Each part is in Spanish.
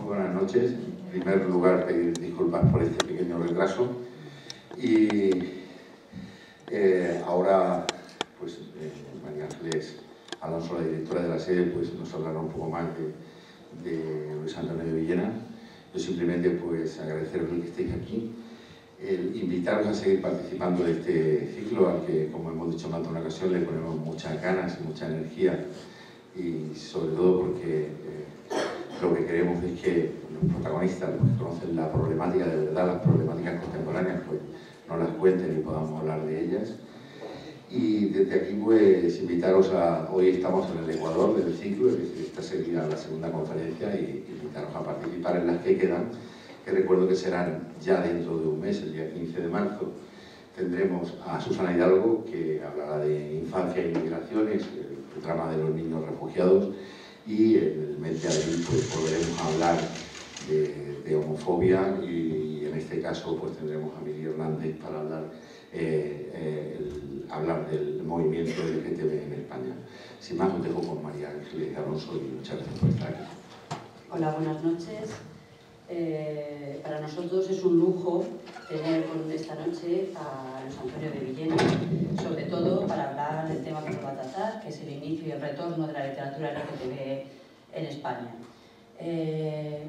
Buenas noches. En primer lugar, pedir disculpas por este pequeño retraso. Y ahora, pues, María Ángeles Alonso, la directora de la sede, pues nos hablará un poco más de Luis Antonio de Villena. Yo simplemente, pues, agradeceros que estéis aquí, invitaros a seguir participando de este ciclo, al que, como hemos dicho en más de una ocasión, le ponemos muchas ganas y mucha energía, y sobre todo porque lo que queremos es que los protagonistas, los que conocen la problemática de verdad, las problemáticas contemporáneas, pues nos las cuenten y podamos hablar de ellas. Y desde aquí, pues, invitaros a... Hoy estamos en el Ecuador del ciclo, es decir, esta sería la segunda conferencia, y invitaros a participar en las que quedan, que recuerdo que serán ya dentro de un mes, el día 15 de marzo. Tendremos a Susana Hidalgo, que hablará de infancia y migraciones, el drama de los niños refugiados, y el mes de abril, pues, podremos hablar de homofobia, y en este caso, pues, tendremos a Miguel Hernández para hablar del movimiento LGTB en España. Sin más, os dejo con María Ángeles Alonso, y muchas gracias por estar aquí. Hola, buenas noches. Para nosotros es un lujo tener esta noche a Luis Antonio de Villena, sobre todo para hablar del tema que nos va a tratar, que es el inicio y el retorno de la literatura LGTB en España.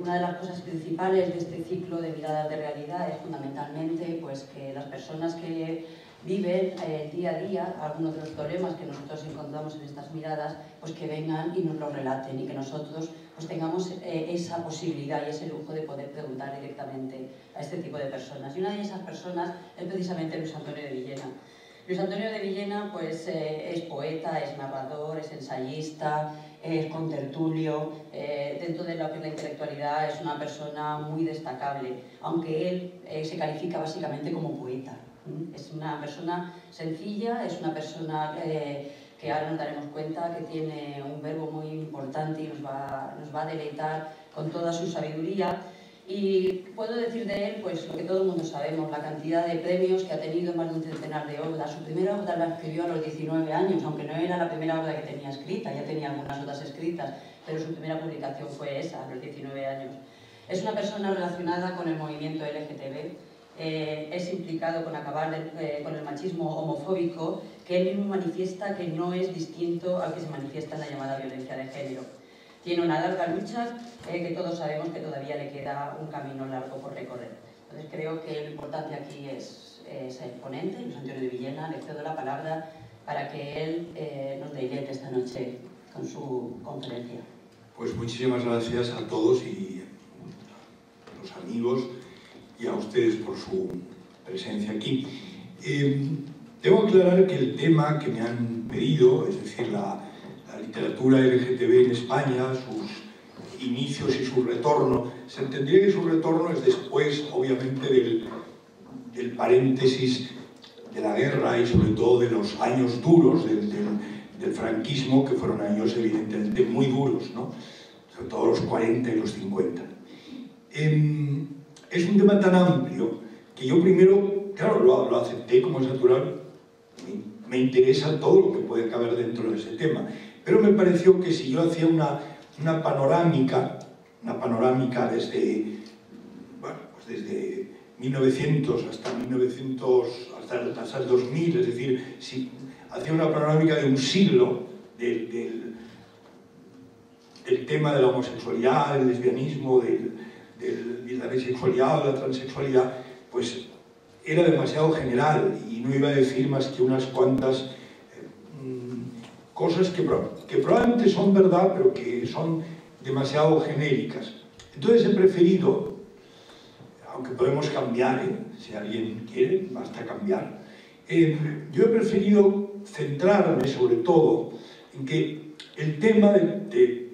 Una de las cosas principales de este ciclo de miradas de realidad es fundamentalmente, pues, que las personas que viven día a día algunos de los problemas que nosotros encontramos en estas miradas, pues que vengan y nos lo relaten, y que nosotros, pues, tengamos esa posibilidad y ese lujo de poder preguntar directamente a este tipo de personas. Y una de esas personas es precisamente Luis Antonio de Villena. Luis Antonio de Villena, pues, es poeta, es narrador, es ensayista, es contertulio. Dentro de lo que es la intelectualidad es una persona muy destacable, aunque él se califica básicamente como poeta. Es una persona sencilla, es una persona que ahora nos daremos cuenta que tiene un verbo muy importante y nos va a deleitar con toda su sabiduría. Y puedo decir de él, pues, lo que todo el mundo sabemos, la cantidad de premios que ha tenido, más de un centenar de obras. Su primera obra la escribió a los 19 años, aunque no era la primera obra que tenía escrita, ya tenía algunas otras escritas, pero su primera publicación fue esa, a los 19 años. Es una persona relacionada con el movimiento LGTB, es implicado con acabar con el machismo homofóbico, que él mismo manifiesta que no es distinto al que se manifiesta en la llamada violencia de género. Tiene una larga lucha que todos sabemos que todavía le queda un camino largo por recorrer. Entonces creo que lo importante aquí es el ponente, Luis Antonio de Villena. Le cedo la palabra para que él nos deleite esta noche con su conferencia. Pues muchísimas gracias a todos y a los amigos y a ustedes por su presencia aquí. Debo aclarar que el tema que me han pedido, es decir, la literatura LGTB en España, sus inicios y su retorno, se entendería que su retorno es después, obviamente, del paréntesis de la guerra y sobre todo de los años duros del franquismo, que fueron años evidentemente muy duros, ¿no? Sobre todo los 40 y los 50. Es un tema tan amplio que yo primero, claro, lo acepté como es natural, me interesa todo lo que puede caber dentro de ese tema, pero me pareció que si yo hacía una panorámica desde, bueno, pues desde 1900 hasta el 2000, es decir, si hacía una panorámica de un siglo del tema de la homosexualidad, del lesbianismo, de la bisexualidad o la transexualidad, pues era demasiado general y no iba a decir más que unas cuantas cosas que probablemente son verdad, pero que son demasiado genéricas. Entonces he preferido, aunque podemos cambiar, si alguien quiere, basta cambiar, yo he preferido centrarme sobre todo en que el tema de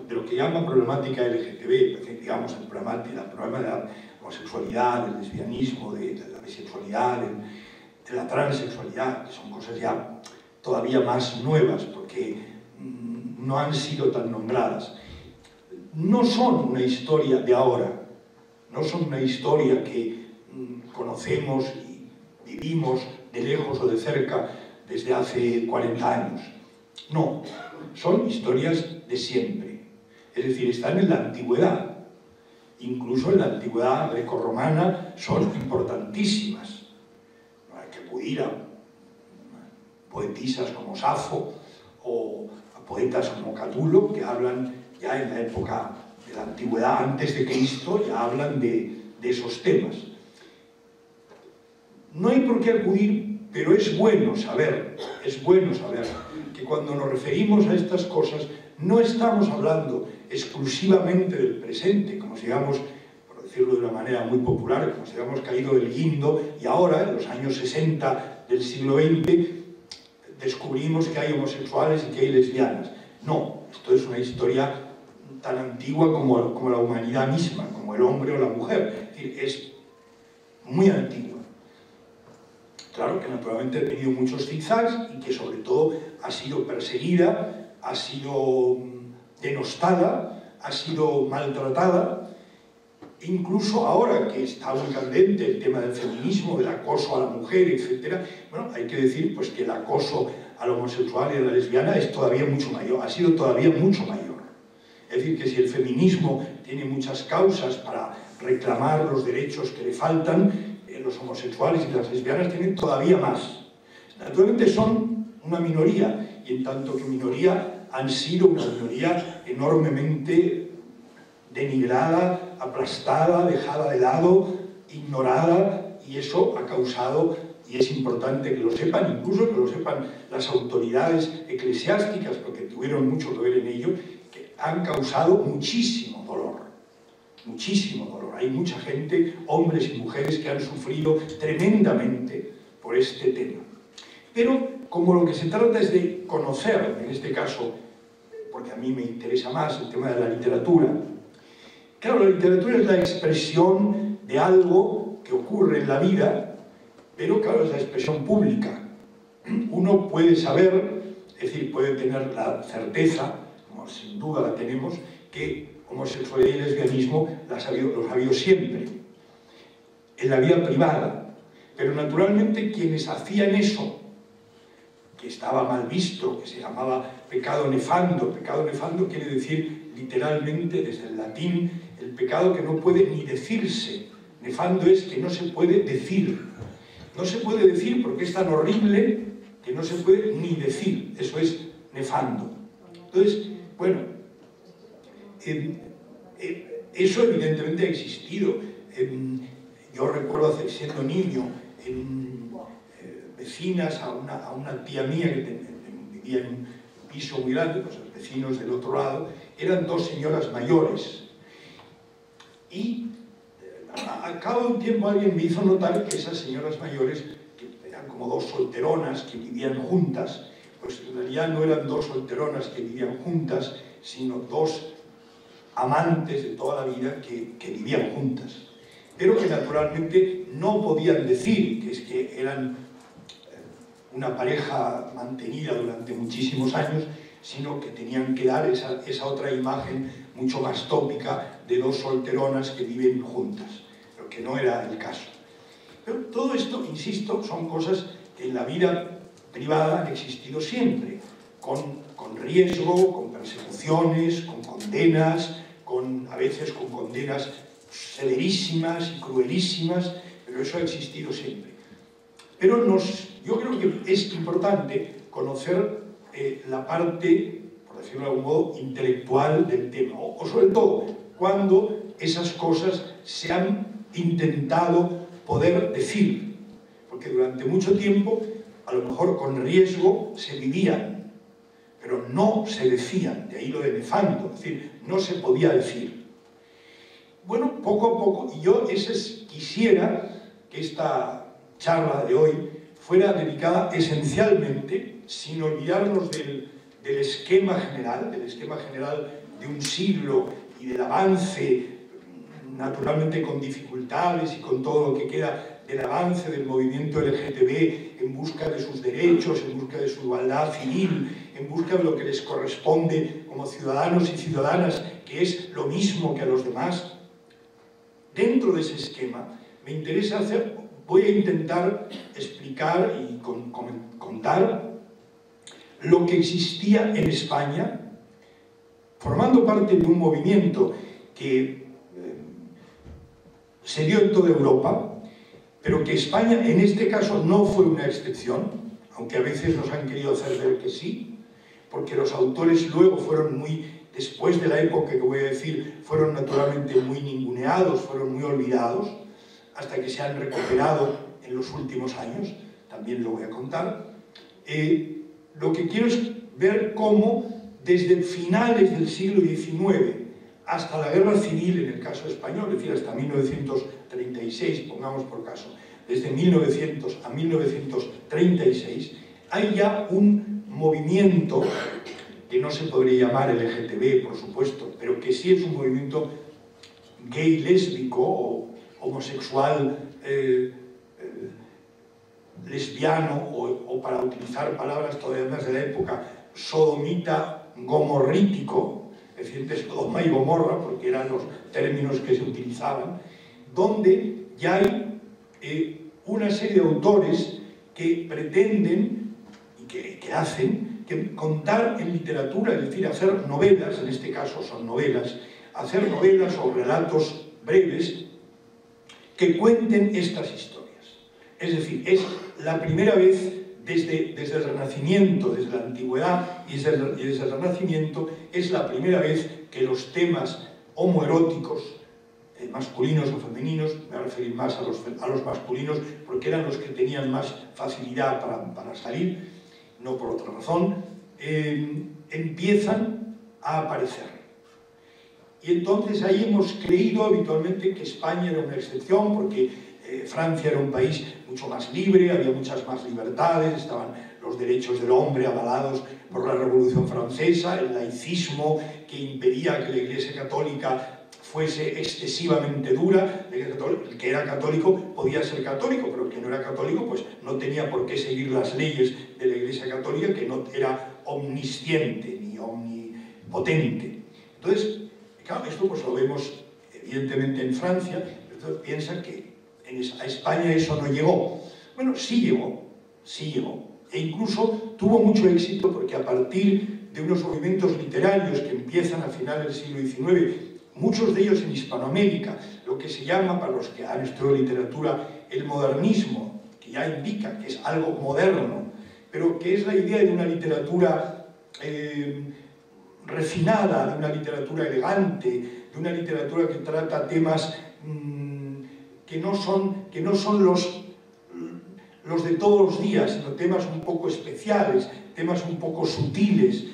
lo que llama problemática LGTB, digamos, el problema de la homosexualidad, del lesbianismo, de la bisexualidad, de la transexualidad, que son cosas ya todavía más nuevas, porque no han sido tan nombradas. No son una historia de ahora, no son una historia que conocemos y vivimos de lejos o de cerca desde hace 40 años. No, son historias de siempre. Es decir, están en la antigüedad. Incluso en la antigüedad grecorromana son importantísimas. No hay que acudir a poetisas como Safo o a poetas como Catulo, que hablan ya en la época de la antigüedad, antes de Cristo, ya hablan de esos temas. No hay por qué acudir, pero es bueno saber que cuando nos referimos a estas cosas no estamos hablando exclusivamente del presente, como si digamos, por decirlo de una manera muy popular, como si hubiéramos caído del guindo y ahora, en los años 60 del siglo XX, descubrimos que hay homosexuales y que hay lesbianas. No, esto es una historia tan antigua como la humanidad misma, como el hombre o la mujer. Es decir, es muy antigua. Claro que naturalmente ha tenido muchos zigzags y que sobre todo ha sido perseguida, ha sido denostada, ha sido maltratada. Incluso ahora que está muy candente el tema del feminismo, del acoso a la mujer, etc. Bueno, hay que decir pues, que el acoso al homosexual y a la lesbiana es todavía mucho mayor, ha sido todavía mucho mayor. Es decir, que si el feminismo tiene muchas causas para reclamar los derechos que le faltan, los homosexuales y las lesbianas tienen todavía más. Naturalmente son una minoría, y en tanto que minoría han sido una minoría enormemente denigrada, aplastada, dejada de lado, ignorada, y eso ha causado, y es importante que lo sepan, incluso que lo sepan las autoridades eclesiásticas, porque tuvieron mucho que ver en ello, que han causado muchísimo dolor. Muchísimo dolor. Hay mucha gente, hombres y mujeres, que han sufrido tremendamente por este tema. Pero como lo que se trata es de conocer, en este caso, porque a mí me interesa más el tema de la literatura. Claro, la literatura es la expresión de algo que ocurre en la vida, pero claro, es la expresión pública. Uno puede saber, es decir, puede tener la certeza, como sin duda la tenemos, que homosexualidad y lesbianismo los ha habido siempre, en la vida privada. Pero naturalmente quienes hacían eso, que estaba mal visto, que se llamaba pecado nefando quiere decir literalmente, desde el latín, el pecado que no puede ni decirse. Nefando es que no se puede decir. No se puede decir porque es tan horrible que no se puede ni decir. Eso es nefando. Entonces, bueno, eso evidentemente ha existido. Yo recuerdo siendo niño, vecinas a una tía mía que vivía en un piso muy grande, pues los vecinos del otro lado, eran dos señoras mayores. Y al cabo de un tiempo alguien me hizo notar que esas señoras mayores, que eran como dos solteronas que vivían juntas, pues en realidad no eran dos solteronas que vivían juntas, sino dos amantes de toda la vida que vivían juntas, pero que naturalmente no podían decir que es que eran una pareja mantenida durante muchísimos años, sino que tenían que dar esa otra imagen mucho más tópica de dos solteronas que viven juntas, pero que no era el caso. Pero todo esto, insisto, son cosas que en la vida privada han existido siempre, con riesgo, con persecuciones, con condenas, a veces con condenas severísimas y cruelísimas, pero eso ha existido siempre. Pero yo creo que es importante conocer la parte, por decirlo de algún modo, intelectual del tema, o sobre todo cuando esas cosas se han intentado poder decir, porque durante mucho tiempo, a lo mejor con riesgo, se vivían, pero no se decían, de ahí lo de nefando, es decir, no se podía decir. Bueno, poco a poco, y yo quisiera que esta charla de hoy fuera dedicada esencialmente, sin olvidarnos del esquema general de un siglo y del avance naturalmente con dificultades y con todo lo que queda del avance del movimiento LGTB en busca de sus derechos, en busca de su igualdad civil, en busca de lo que les corresponde como ciudadanos y ciudadanas, que es lo mismo que a los demás. Dentro de ese esquema me interesa voy a intentar explicar y contar lo que existía en España, formando parte de un movimiento que se dio en toda Europa, pero que España en este caso no fue una excepción, aunque a veces nos han querido hacer ver que sí, porque los autores luego fueron después de la época que voy a decir, fueron naturalmente muy ninguneados, fueron muy olvidados, hasta que se han recuperado en los últimos años, también lo voy a contar. Lo que quiero es ver cómo desde finales del siglo XIX hasta la Guerra Civil, en el caso español, es decir, hasta 1936, pongamos por caso, desde 1900 a 1936, hay ya un movimiento que no se podría llamar LGTB, por supuesto, pero que sí es un movimiento gay, lésbico o homosexual, lesbiano, o para utilizar palabras todavía más de la época, sodomita gomorrítico, es decir, de Sodoma y Gomorra, porque eran los términos que se utilizaban, donde ya hay una serie de autores que pretenden y que hacen que contar en literatura, es decir, hacer novelas, en este caso son novelas, hacer novelas o relatos breves que cuenten estas historias. Es decir, es la primera vez desde el Renacimiento, desde la Antigüedad y desde el Renacimiento, es la primera vez que los temas homoeróticos, masculinos o femeninos, me voy a referir más a los masculinos porque eran los que tenían más facilidad para salir, no por otra razón, empiezan a aparecer. Y entonces ahí hemos creído habitualmente que España era una excepción porque Francia era un país mucho más libre, había muchas más libertades, estaban los derechos del hombre avalados por la Revolución Francesa, el laicismo que impedía que la Iglesia Católica fuese excesivamente dura. El que era católico podía ser católico, pero el que no era católico pues no tenía por qué seguir las leyes de la Iglesia Católica, que no era omnisciente ni omnipotente. Entonces, claro, esto pues lo vemos evidentemente en Francia, pero piensa que a España eso no llegó. Bueno, sí llegó, e incluso tuvo mucho éxito porque a partir de unos movimientos literarios que empiezan a finales del siglo XIX, muchos de ellos en Hispanoamérica, lo que se llama, para los que han estudiado literatura, el modernismo, que ya indica que es algo moderno, pero que es la idea de una literatura refinada, de una literatura elegante, de una literatura que trata temas que no son los de todos los días, sino temas un poco especiales, temas un poco sutiles.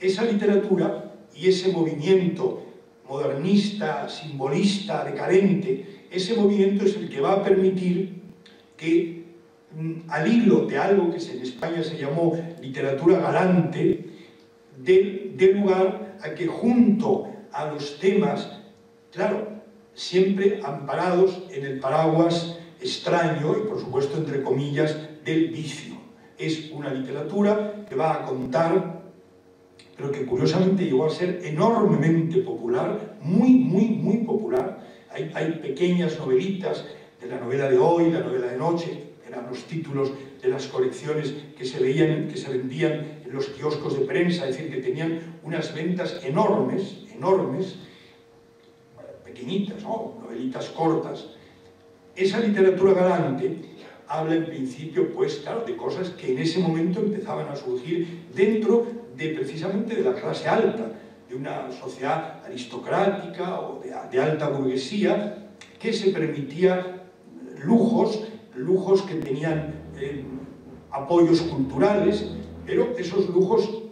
Esa literatura y ese movimiento modernista, simbolista, decadente, ese movimiento es el que va a permitir que, al hilo de algo que en España se llamó literatura galante, dé lugar a que junto a los temas, claro, siempre amparados en el paraguas extraño y por supuesto entre comillas del vicio. Es una literatura que va a contar, pero que curiosamente llegó a ser enormemente popular, muy popular. Hay pequeñas novelitas de la novela de hoy, la novela de noche, eran los títulos de las colecciones que se vendían en los kioscos de prensa, es decir, que tenían unas ventas enormes, pequeñitas, ¿no? Novelitas cortas. Esa literatura galante habla en principio, pues claro, de cosas que en ese momento empezaban a surgir dentro precisamente de la clase alta, de una sociedad aristocrática o de alta burguesía que se permitía lujos que tenían apoyos culturales, pero esos lujos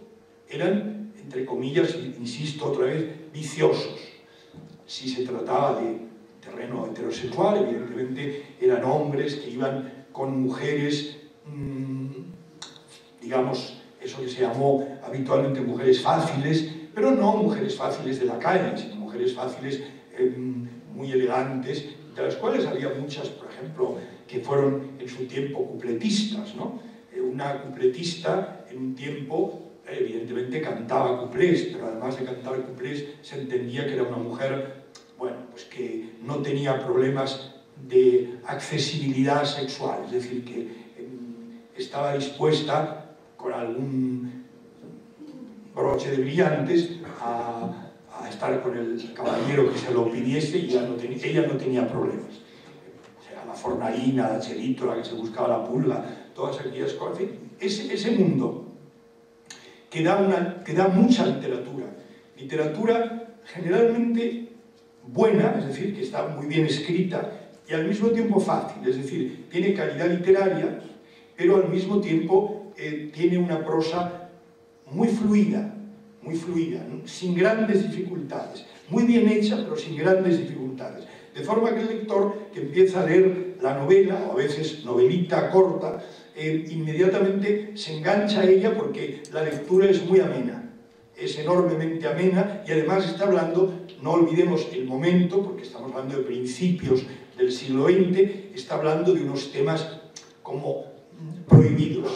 eran, entre comillas, insisto otra vez, viciosos. Si se trataba de terreno heterosexual, evidentemente eran hombres que iban con mujeres, digamos, eso que se llamó habitualmente mujeres fáciles, pero no mujeres fáciles de la calle, sino mujeres fáciles muy elegantes, de las cuales había muchas, por ejemplo, que fueron en su tiempo cupletistas, ¿no? Una cupletista en un tiempo, evidentemente cantaba cuplés, pero además de cantar cuplés se entendía que era una mujer, bueno, pues que no tenía problemas de accesibilidad sexual, es decir, que estaba dispuesta con algún broche de brillantes a estar con el caballero que se lo pidiese y ella no tenía problemas. O sea, la fornalina, la chelito, la que se buscaba la pulga, todas aquellas cosas. En fin, ese mundo que da mucha literatura generalmente buena, es decir, que está muy bien escrita y al mismo tiempo fácil, es decir, tiene calidad literaria, pero al mismo tiempo tiene una prosa muy fluida, ¿no? Sin grandes dificultades, muy bien hecha, pero sin grandes dificultades. De forma que el lector que empieza a leer la novela, o a veces novelita corta, inmediatamente se engancha a ella porque la lectura es muy amena, es enormemente amena y además está hablando, no olvidemos el momento, porque estamos hablando de principios del siglo XX, está hablando de unos temas como prohibidos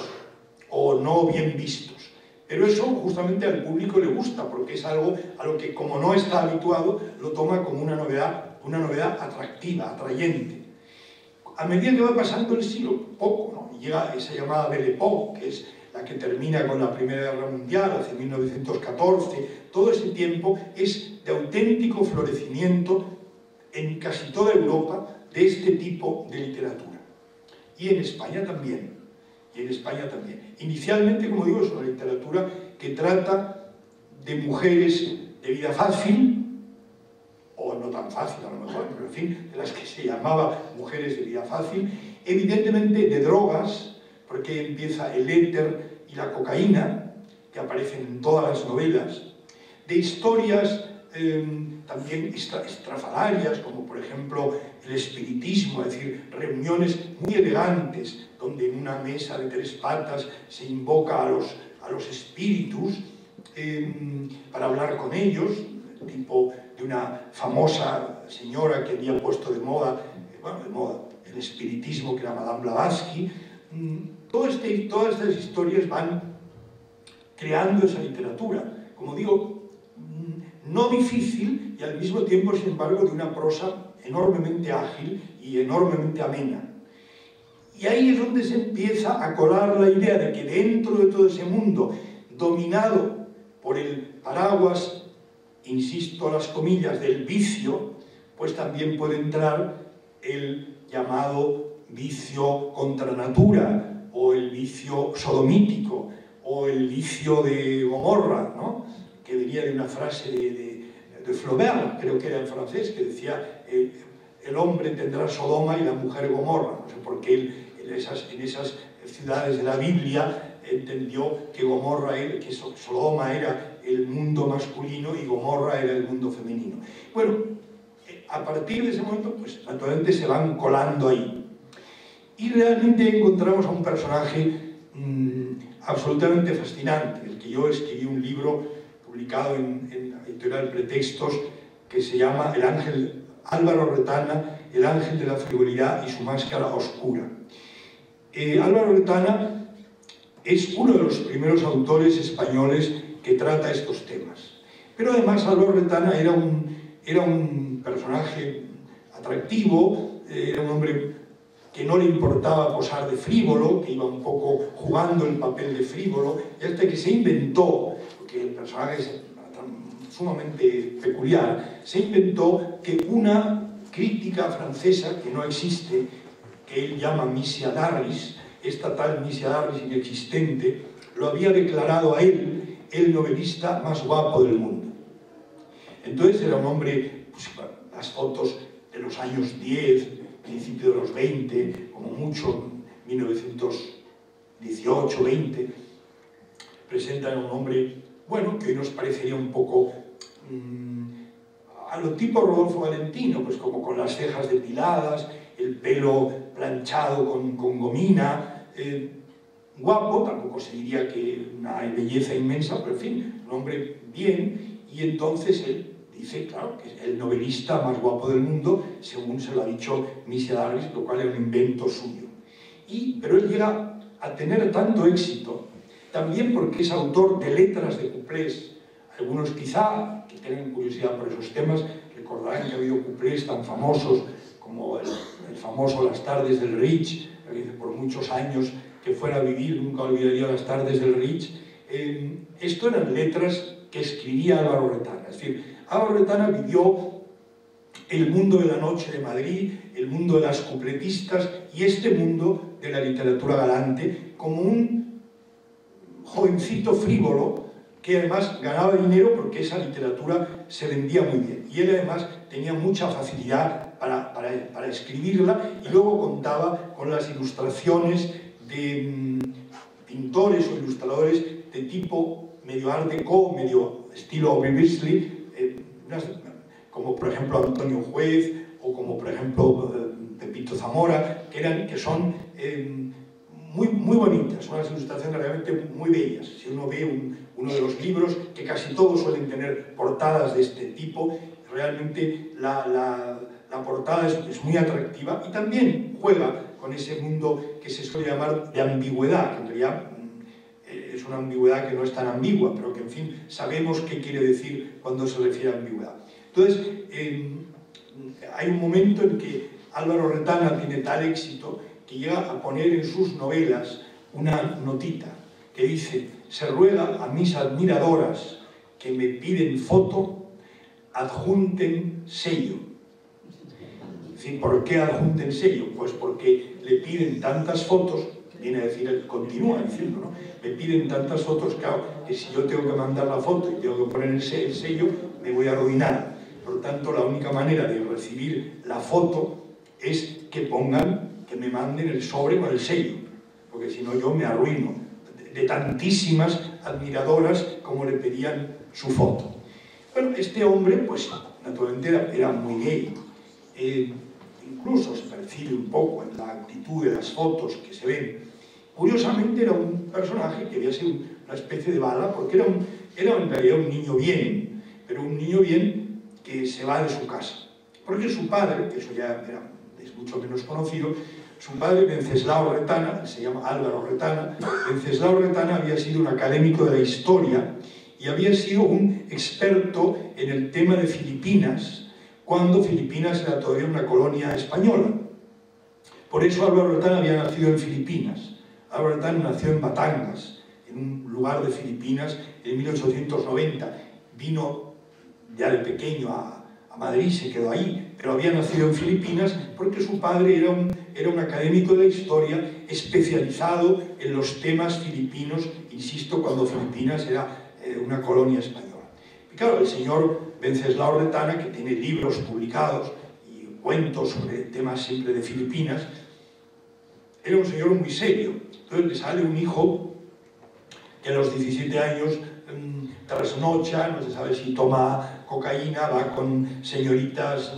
o no bien vistos. Pero eso justamente al público le gusta, porque es algo a lo que, como no está habituado, lo toma como una novedad atractiva, atrayente. A medida que va pasando el siglo, poco, ¿no? Llega esa llamada Belle Époque, que es la que termina con la Primera Guerra Mundial, hacia 1914, todo ese tiempo es de auténtico florecimiento en casi toda Europa de este tipo de literatura. Y en España también. Inicialmente, como digo, es una literatura que trata de mujeres de vida fácil, o no tan fácil a lo mejor, pero en fin, de las que se llamaba mujeres de vida fácil, evidentemente de drogas, porque empieza el éter y la cocaína, que aparecen en todas las novelas, de historias también estrafalarias, como por ejemplo el espiritismo, es decir, reuniones muy elegantes, donde en una mesa de 3 patas se invoca a los espíritus para hablar con ellos, tipo de una famosa señora que había puesto de moda el espiritismo, que era Madame Blavatsky. Todas estas historias van creando esa literatura, como digo, no difícil y al mismo tiempo, sin embargo, de una prosa enormemente ágil y enormemente amena. Y ahí es donde se empieza a colar la idea de que dentro de todo ese mundo, dominado por el paraguas, insisto, las comillas, del vicio, pues también puede entrar el llamado vicio contra natura, o el vicio sodomítico, o el vicio de Gomorra, ¿no? Que venía de una frase de Flaubert, creo que era en francés, que decía el hombre tendrá Sodoma y la mujer Gomorra. No sé por qué él en esas ciudades de la Biblia entendió que Sodoma era el mundo masculino y Gomorra era el mundo femenino. Bueno, a partir de ese momento, pues naturalmente se van colando ahí. Y realmente encontramos a un personaje absolutamente fascinante, del que yo escribí un libro publicado en la editorial Pretextos, que se llama Álvaro Retana, El ángel de la frivolidad y su máscara oscura. Álvaro Retana es uno de los primeros autores españoles que trata estos temas. Pero además Álvaro Retana era un personaje atractivo, era un hombre que no le importaba posar de frívolo, que iba un poco jugando el papel de frívolo, y hasta que se inventó, porque el personaje es sumamente peculiar, se inventó que una crítica francesa, que no existe, que él llama Misia Darris, esta tal Misia Darris inexistente, lo había declarado a él el novelista más guapo del mundo. Entonces era un hombre, pues, las fotos de los años 10, principio de los 20, como mucho 1918, 20, presentan a un hombre, bueno, que hoy nos parecería un poco a lo tipo Rodolfo Valentino, pues como con las cejas depiladas, el pelo planchado con gomina, guapo, tampoco se diría que una belleza inmensa, pero en fin, un hombre bien, y entonces él dice, claro, que es el novelista más guapo del mundo, según se lo ha dicho Missy Harris, lo cual es un invento suyo. Pero él llega a tener tanto éxito, también porque es autor de letras de cuplés. Algunos quizá, que tengan curiosidad por esos temas, recordarán que ha habido cuplés tan famosos como el famoso Las tardes del Rich, que dice por muchos años que fuera a vivir, nunca olvidaría las tardes del Rich. Esto eran letras que escribía Álvaro Retana. Es decir, Álvaro Retana vivió el mundo de la noche de Madrid, el mundo de las cupletistas y este mundo de la literatura galante como un jovencito frívolo que además ganaba dinero porque esa literatura se vendía muy bien. Y él además tenía mucha facilidad para escribirla y luego contaba con las ilustraciones de pintores o ilustradores de tipo medio art déco, medio estilo Aubrey Beardsley, como por ejemplo Antonio Juez o como por ejemplo Pepito Zamora, que son muy bonitas, unas ilustraciones realmente muy bellas. Si uno ve uno de los libros, que casi todos suelen tener portadas de este tipo, realmente la portada es muy atractiva y también juega con ese mundo que se suele llamar de ambigüedad, que en realidad es una ambigüedad que no es tan ambigua, pero que en fin sabemos qué quiere decir cuando se refiere a ambigüedad. Entonces, hay un momento en que Álvaro Retana tiene tal éxito que llega a poner en sus novelas una notita que dice: se ruega a mis admiradoras que me piden foto, adjunten sello. Es decir, ¿por qué adjunten sello? Pues porque le piden tantas fotos, viene a decir, continúa diciendo, ¿no? Me piden tantas fotos, claro, que si yo tengo que mandar la foto y tengo que poner el sello, me voy a arruinar. Por lo tanto, la única manera de recibir la foto es que pongan, que me manden el sobre con el sello, porque si no yo me arruino de tantísimas admiradoras como le pedían su foto. Bueno, este hombre, pues, naturalmente era muy gay. Incluso se percibe un poco en la actitud de las fotos que se ven. Curiosamente era un personaje que había sido una especie de bala, porque era en realidad un niño bien, pero un niño bien que se va de su casa. Porque su padre, que eso ya es mucho menos conocido, su padre, Wenceslao Retana, se llama Álvaro Retana, Wenceslao Retana había sido un académico de la historia y había sido un experto en el tema de Filipinas, cuando Filipinas era todavía una colonia española. Por eso Álvaro Retana había nacido en Filipinas. Álvaro Retana nació en Batangas, en un lugar de Filipinas, en 1890. Vino ya de pequeño a Madrid, se quedó ahí, pero había nacido en Filipinas porque su padre era un académico de la historia especializado en los temas filipinos, insisto, cuando Filipinas era una colonia española. Y claro, el señor Wenceslao Retana, que tiene libros publicados y cuentos sobre temas siempre de Filipinas, era un señor muy serio. Entonces le sale un hijo que a los 17 años trasnocha, no se sabe si toma cocaína, va con señoritas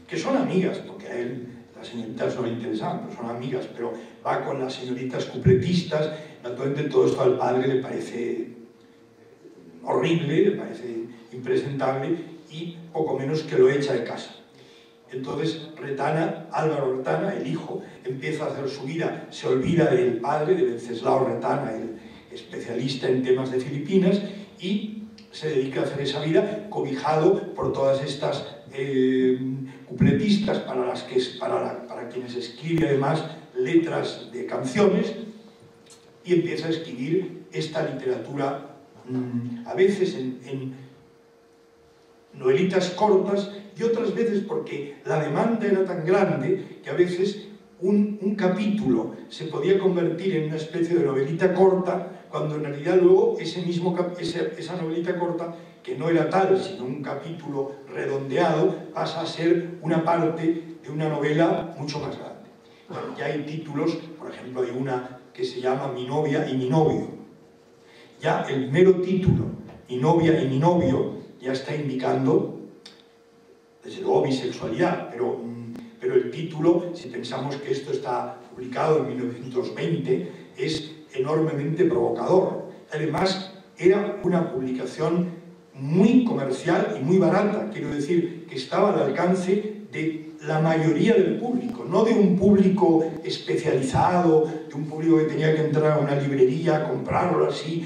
que son amigas, porque a él las señoritas no le interesaban, pero son amigas, pero va con las señoritas cupletistas. Naturalmente todo esto al padre le parece horrible, le parece impresentable y poco menos que lo echa de casa. Entonces Retana, Álvaro Retana, el hijo, empieza a hacer su vida, se olvida del padre, de Wenceslao Retana, el especialista en temas de Filipinas, y se dedica a hacer esa vida cobijado por todas estas cupletistas para quienes escribe además letras de canciones, y empieza a escribir esta literatura a veces en novelitas cortas y otras veces porque la demanda era tan grande que a veces un capítulo se podía convertir en una especie de novelita corta, cuando en realidad luego esa novelita corta, que no era tal, sino un capítulo redondeado, pasa a ser una parte de una novela mucho más grande. Bueno, ya hay títulos, por ejemplo, hay una que se llama Mi novia y mi novio. Ya el mero título, Mi novia y mi novio, ya está indicando, desde luego, bisexualidad, pero el título, si pensamos que esto está publicado en 1920, es enormemente provocador. Además, era una publicación muy comercial y muy barata. Quiero decir que estaba al alcance de la mayoría del público, no de un público especializado, de un público que tenía que entrar a una librería, comprarlo así,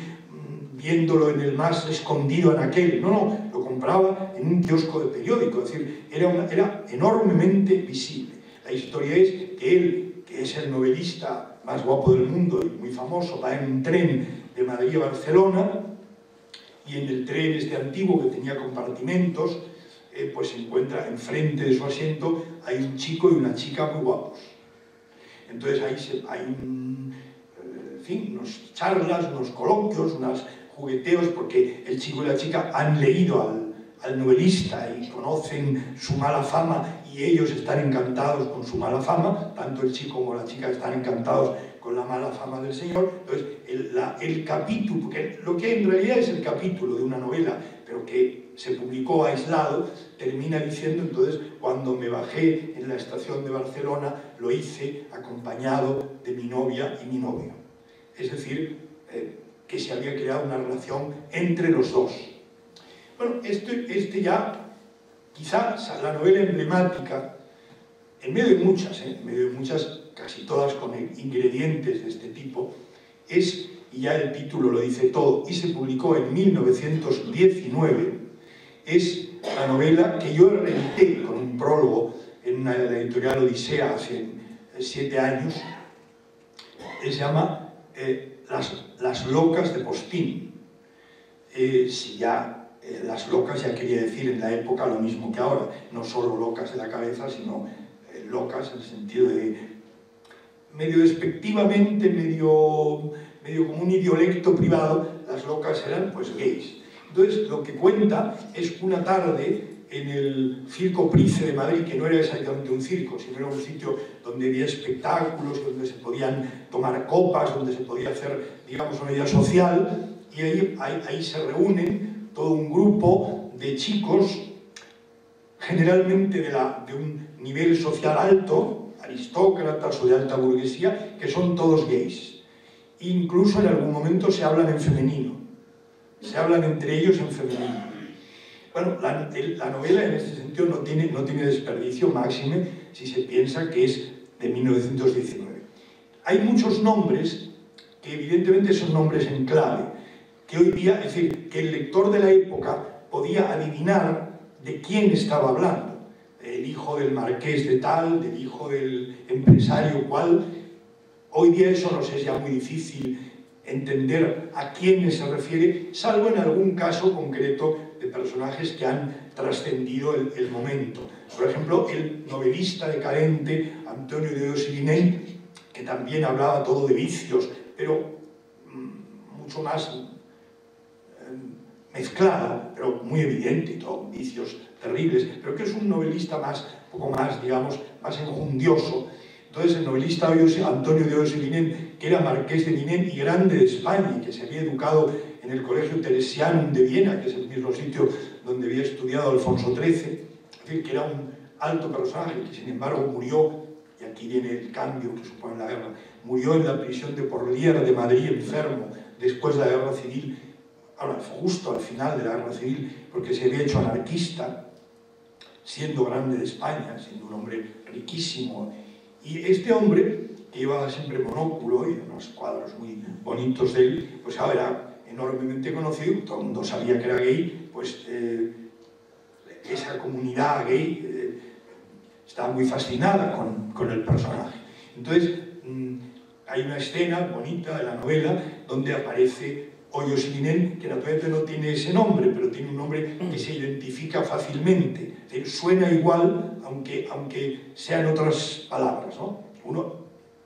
viéndolo en el más escondido en aquel. No, lo compraba en un kiosco de periódico, es decir, era enormemente visible. La historia es que él, que es el novelista más guapo del mundo y muy famoso, va en un tren de Madrid a Barcelona, y en el tren este antiguo que tenía compartimentos, pues se encuentra enfrente de su asiento, hay un chico y una chica muy guapos. Entonces hay en fin, unas charlas, unos coloquios, unos jugueteos, porque el chico y la chica han leído al novelista y conocen su mala fama, y ellos están encantados con su mala fama, tanto el chico como la chica están encantados con la mala fama del señor. Entonces el capítulo, porque lo que en realidad es el capítulo de una novela, pero que se publicó aislado, termina diciendo: entonces, cuando me bajé en la estación de Barcelona, lo hice acompañado de mi novia y mi novio. Es decir, que se había creado una relación entre los dos. Bueno, este ya, quizás la novela emblemática, en medio de muchas, casi todas con ingredientes de este tipo, es, y ya el título lo dice todo, y se publicó en 1919, es la novela que yo reedité con un prólogo en la editorial Odisea hace 7 años. Se llama Las locas de Postín. Si ya las locas ya quería decir en la época lo mismo que ahora, no solo locas de la cabeza, sino locas en el sentido de medio despectivamente, medio como un idiolecto privado. Las locas eran pues gays. Entonces lo que cuenta es una tarde en el Circo Price de Madrid, que no era exactamente un circo, sino era un sitio donde había espectáculos, donde se podían tomar copas, donde se podía hacer, digamos, una vida social, y ahí se reúnen todo un grupo de chicos, generalmente de un nivel social alto, aristócratas o de alta burguesía, que son todos gays. Incluso en algún momento se hablan en femenino, se hablan entre ellos en femenino. Bueno, la novela en este sentido no tiene desperdicio, máxime si se piensa que es de 1919. Hay muchos nombres que evidentemente son nombres en clave, que hoy día, es decir, que el lector de la época podía adivinar de quién estaba hablando. El hijo del marqués de tal, del hijo del empresario cual. Hoy día eso nos es ya muy difícil entender a quiénes se refiere, salvo en algún caso concreto de personajes que han trascendido el momento. Por ejemplo, el novelista decadente Antonio de Ossolineau, que también hablaba todo de vicios, pero mucho más mezclado, pero muy evidente, todo, vicios terribles, pero que es un novelista un poco más, digamos, más enjundioso. Entonces el novelista Antonio de Ossolineau, que era marqués de Ninén y grande de España, y que se había educado en el Colegio Teresianum de Viena, que es el mismo sitio donde había estudiado Alfonso XIII, es decir, que era un alto personaje, que sin embargo murió, y aquí viene el cambio que supone la guerra, murió en la prisión de Porlier de Madrid, enfermo, después de la guerra civil, ahora justo al final de la guerra civil, porque se había hecho anarquista, siendo grande de España, siendo un hombre riquísimo. Y este hombre, que llevaba siempre monóculo y unos cuadros muy bonitos de él, pues ahora era enormemente conocido, todo el mundo sabía que era gay, pues esa comunidad gay estaba muy fascinada con el personaje. Entonces, hay una escena bonita de la novela donde aparece Ossolineau, que naturalmente no tiene ese nombre, pero tiene un nombre que se identifica fácilmente. Es decir, suena igual, aunque sean otras palabras, ¿no? Uno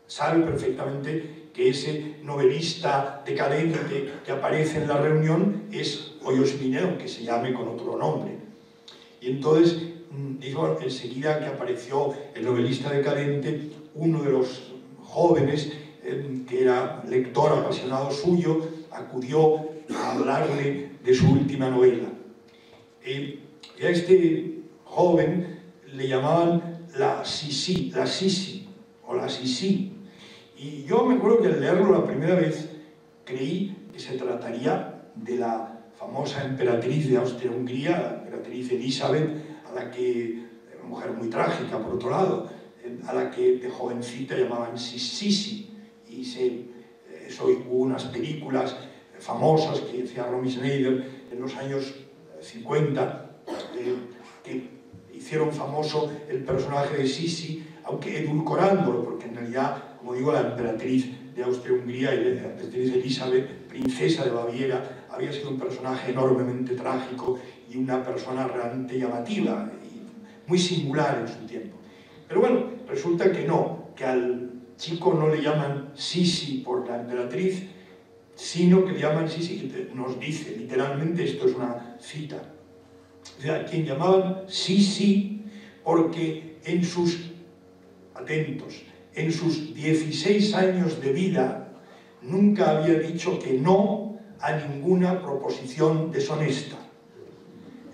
sabe perfectamente que ese novelista decadente que aparece en la reunión es Ossolineau, aunque se llame con otro nombre. Y entonces, digo, enseguida que apareció el novelista decadente, uno de los jóvenes, que era lector apasionado suyo, acudió a hablarle de su última novela. A este joven le llamaban la Sisi, o la Sisi. Y yo me acuerdo que al leerlo la primera vez creí que se trataría de la famosa emperatriz de Austria-Hungría, la emperatriz Elizabeth, a la que, una mujer muy trágica por otro lado, a la que de jovencita llamaban Sisi, y hubo unas películas famosas que hacía Romy Schneider en los años 50, que hicieron famoso el personaje de Sisi, aunque edulcorándolo, porque en realidad, como digo, la emperatriz de Austria-Hungría y la emperatriz Elizabeth, princesa de Baviera, había sido un personaje enormemente trágico y una persona realmente llamativa y muy singular en su tiempo. Pero bueno, resulta que no, que al chico no le llaman Sisi por la emperatriz, sino que le llaman Sisi, nos dice literalmente, esto es una cita, a quien llamaban Sisi porque en sus, atentos, en sus 16 años de vida nunca había dicho que no a ninguna proposición deshonesta.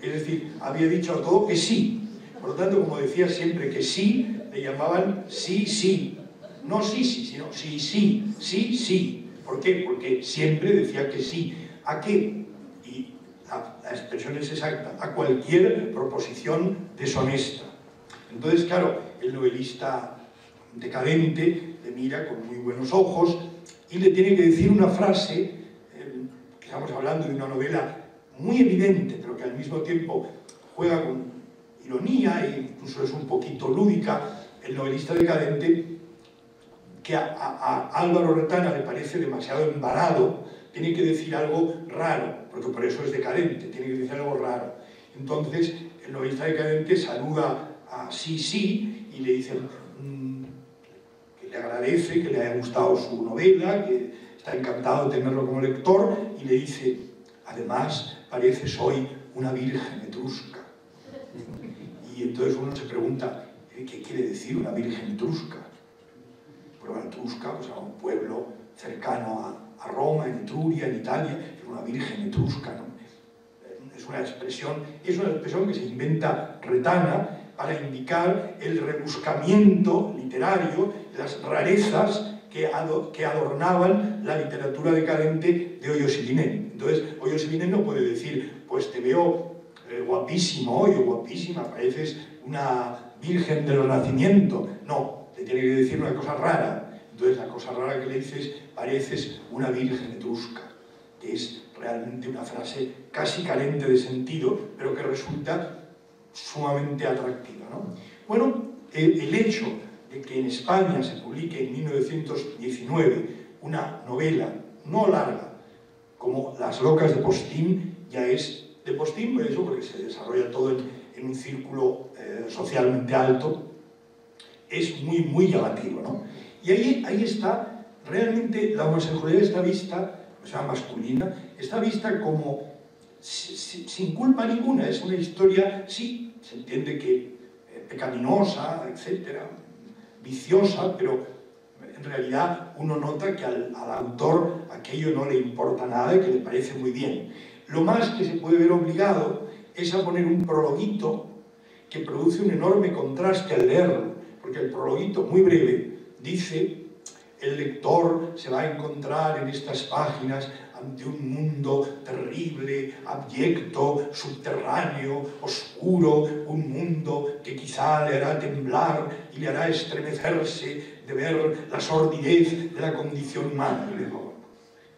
Es decir, había dicho a todo que sí. Por lo tanto, como decía siempre que sí, le llamaban sí, sí. No sí, sí, sino sí, sí, sí, sí. ¿Por qué? Porque siempre decía que sí. ¿A qué? Y la expresión es exacta, a cualquier proposición deshonesta. Entonces, claro, el novelista decadente le mira con muy buenos ojos y le tiene que decir una frase, que estamos hablando de una novela muy evidente, pero que al mismo tiempo juega con ironía e incluso es un poquito lúdica. El novelista decadente, que a Álvaro Retana le parece demasiado embarado, tiene que decir algo raro, porque por eso es decadente, tiene que decir algo raro. Entonces, el novelista decadente saluda a Sisi y le dice que le agradece, que le haya gustado su novela, que está encantado de tenerlo como lector, y le dice, además, pareces hoy una virgen etrusca. Y entonces uno se pregunta, ¿qué quiere decir una virgen etrusca? Bueno, Etrusca, pues era un pueblo cercano a Roma, en Etruria, en Italia, es una virgen etrusca, ¿no? Es una expresión que se inventa Retana para indicar el rebuscamiento literario, las rarezas que adornaban la literatura decadente de Hoyos y Linén. Entonces, Hoyos y Linén no puede decir, pues te veo guapísimo hoy o guapísima, pareces una virgen del Renacimiento. No, te tiene que decir una cosa rara. Entonces, la cosa rara que le dices, pareces una virgen etrusca, que es realmente una frase casi carente de sentido, pero que resulta sumamente atractiva, ¿no? Bueno, el hecho de que en España se publique en 1919 una novela no larga como Las locas de Postín, ya es de Postín, por eso, porque se desarrolla todo en un círculo socialmente alto, es muy, muy llamativo, ¿no? Y ahí está, realmente la homosexualidad está vista, o sea, masculina, está vista como sin culpa ninguna. Es una historia, sí, se entiende que pecaminosa, etcétera, viciosa, pero en realidad uno nota que al autor aquello no le importa nada y que le parece muy bien. Lo más que se puede ver obligado es a poner un prologuito que produce un enorme contraste al leerlo, porque el prologuito, muy breve, dice: el lector se va a encontrar en estas páginas ante un mundo terrible, abyecto, subterráneo, oscuro, un mundo que quizá le hará temblar y le hará estremecerse de ver la sordidez de la condición humana. Y digo,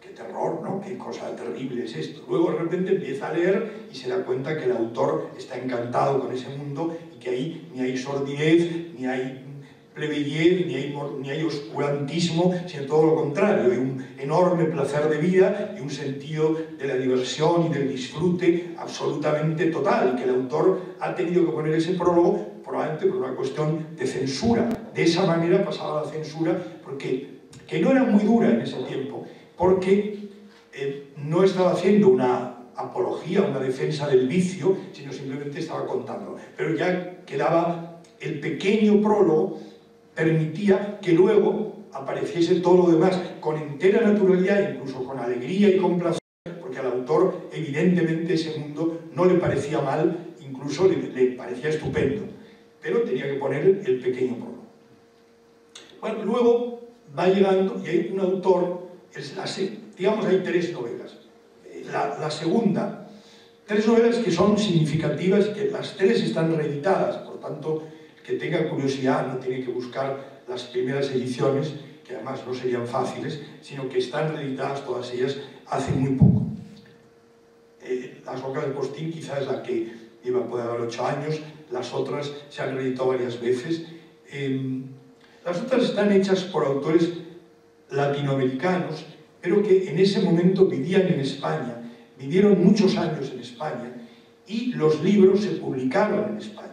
qué terror, ¿no? Qué cosa terrible es esto. Luego de repente empieza a leer y se da cuenta que el autor está encantado con ese mundo y que ahí ni hay sordidez, ni hay plebeyez, ni hay oscurantismo, sino todo lo contrario. Hay un enorme placer de vida y un sentido de la diversión y del disfrute absolutamente total, y que el autor ha tenido que poner ese prólogo probablemente por una cuestión de censura. De esa manera pasaba la censura, porque que no era muy dura en ese tiempo, porque no estaba haciendo una apología, una defensa del vicio, sino simplemente estaba contando. Pero ya quedaba el pequeño prólogo, permitía que luego apareciese todo lo demás con entera naturalidad, incluso con alegría y con placer, porque al autor evidentemente ese mundo no le parecía mal, incluso le parecía estupendo, pero tenía que poner el pequeño prólogo. Bueno, luego va llegando y hay un autor, digamos hay tres novelas. La segunda Tres novelas que son significativas y que las tres están reeditadas, por tanto, el que tenga curiosidad no tiene que buscar las primeras ediciones, que además no serían fáciles, sino que están reeditadas todas ellas hace muy poco. Las Locas de Postín quizás es la que puede haber 8 años, las otras se han reeditado varias veces. Las otras están hechas por autores latinoamericanos, pero que en ese momento vivían en España, vivieron muchos años en España, y los libros se publicaron en España.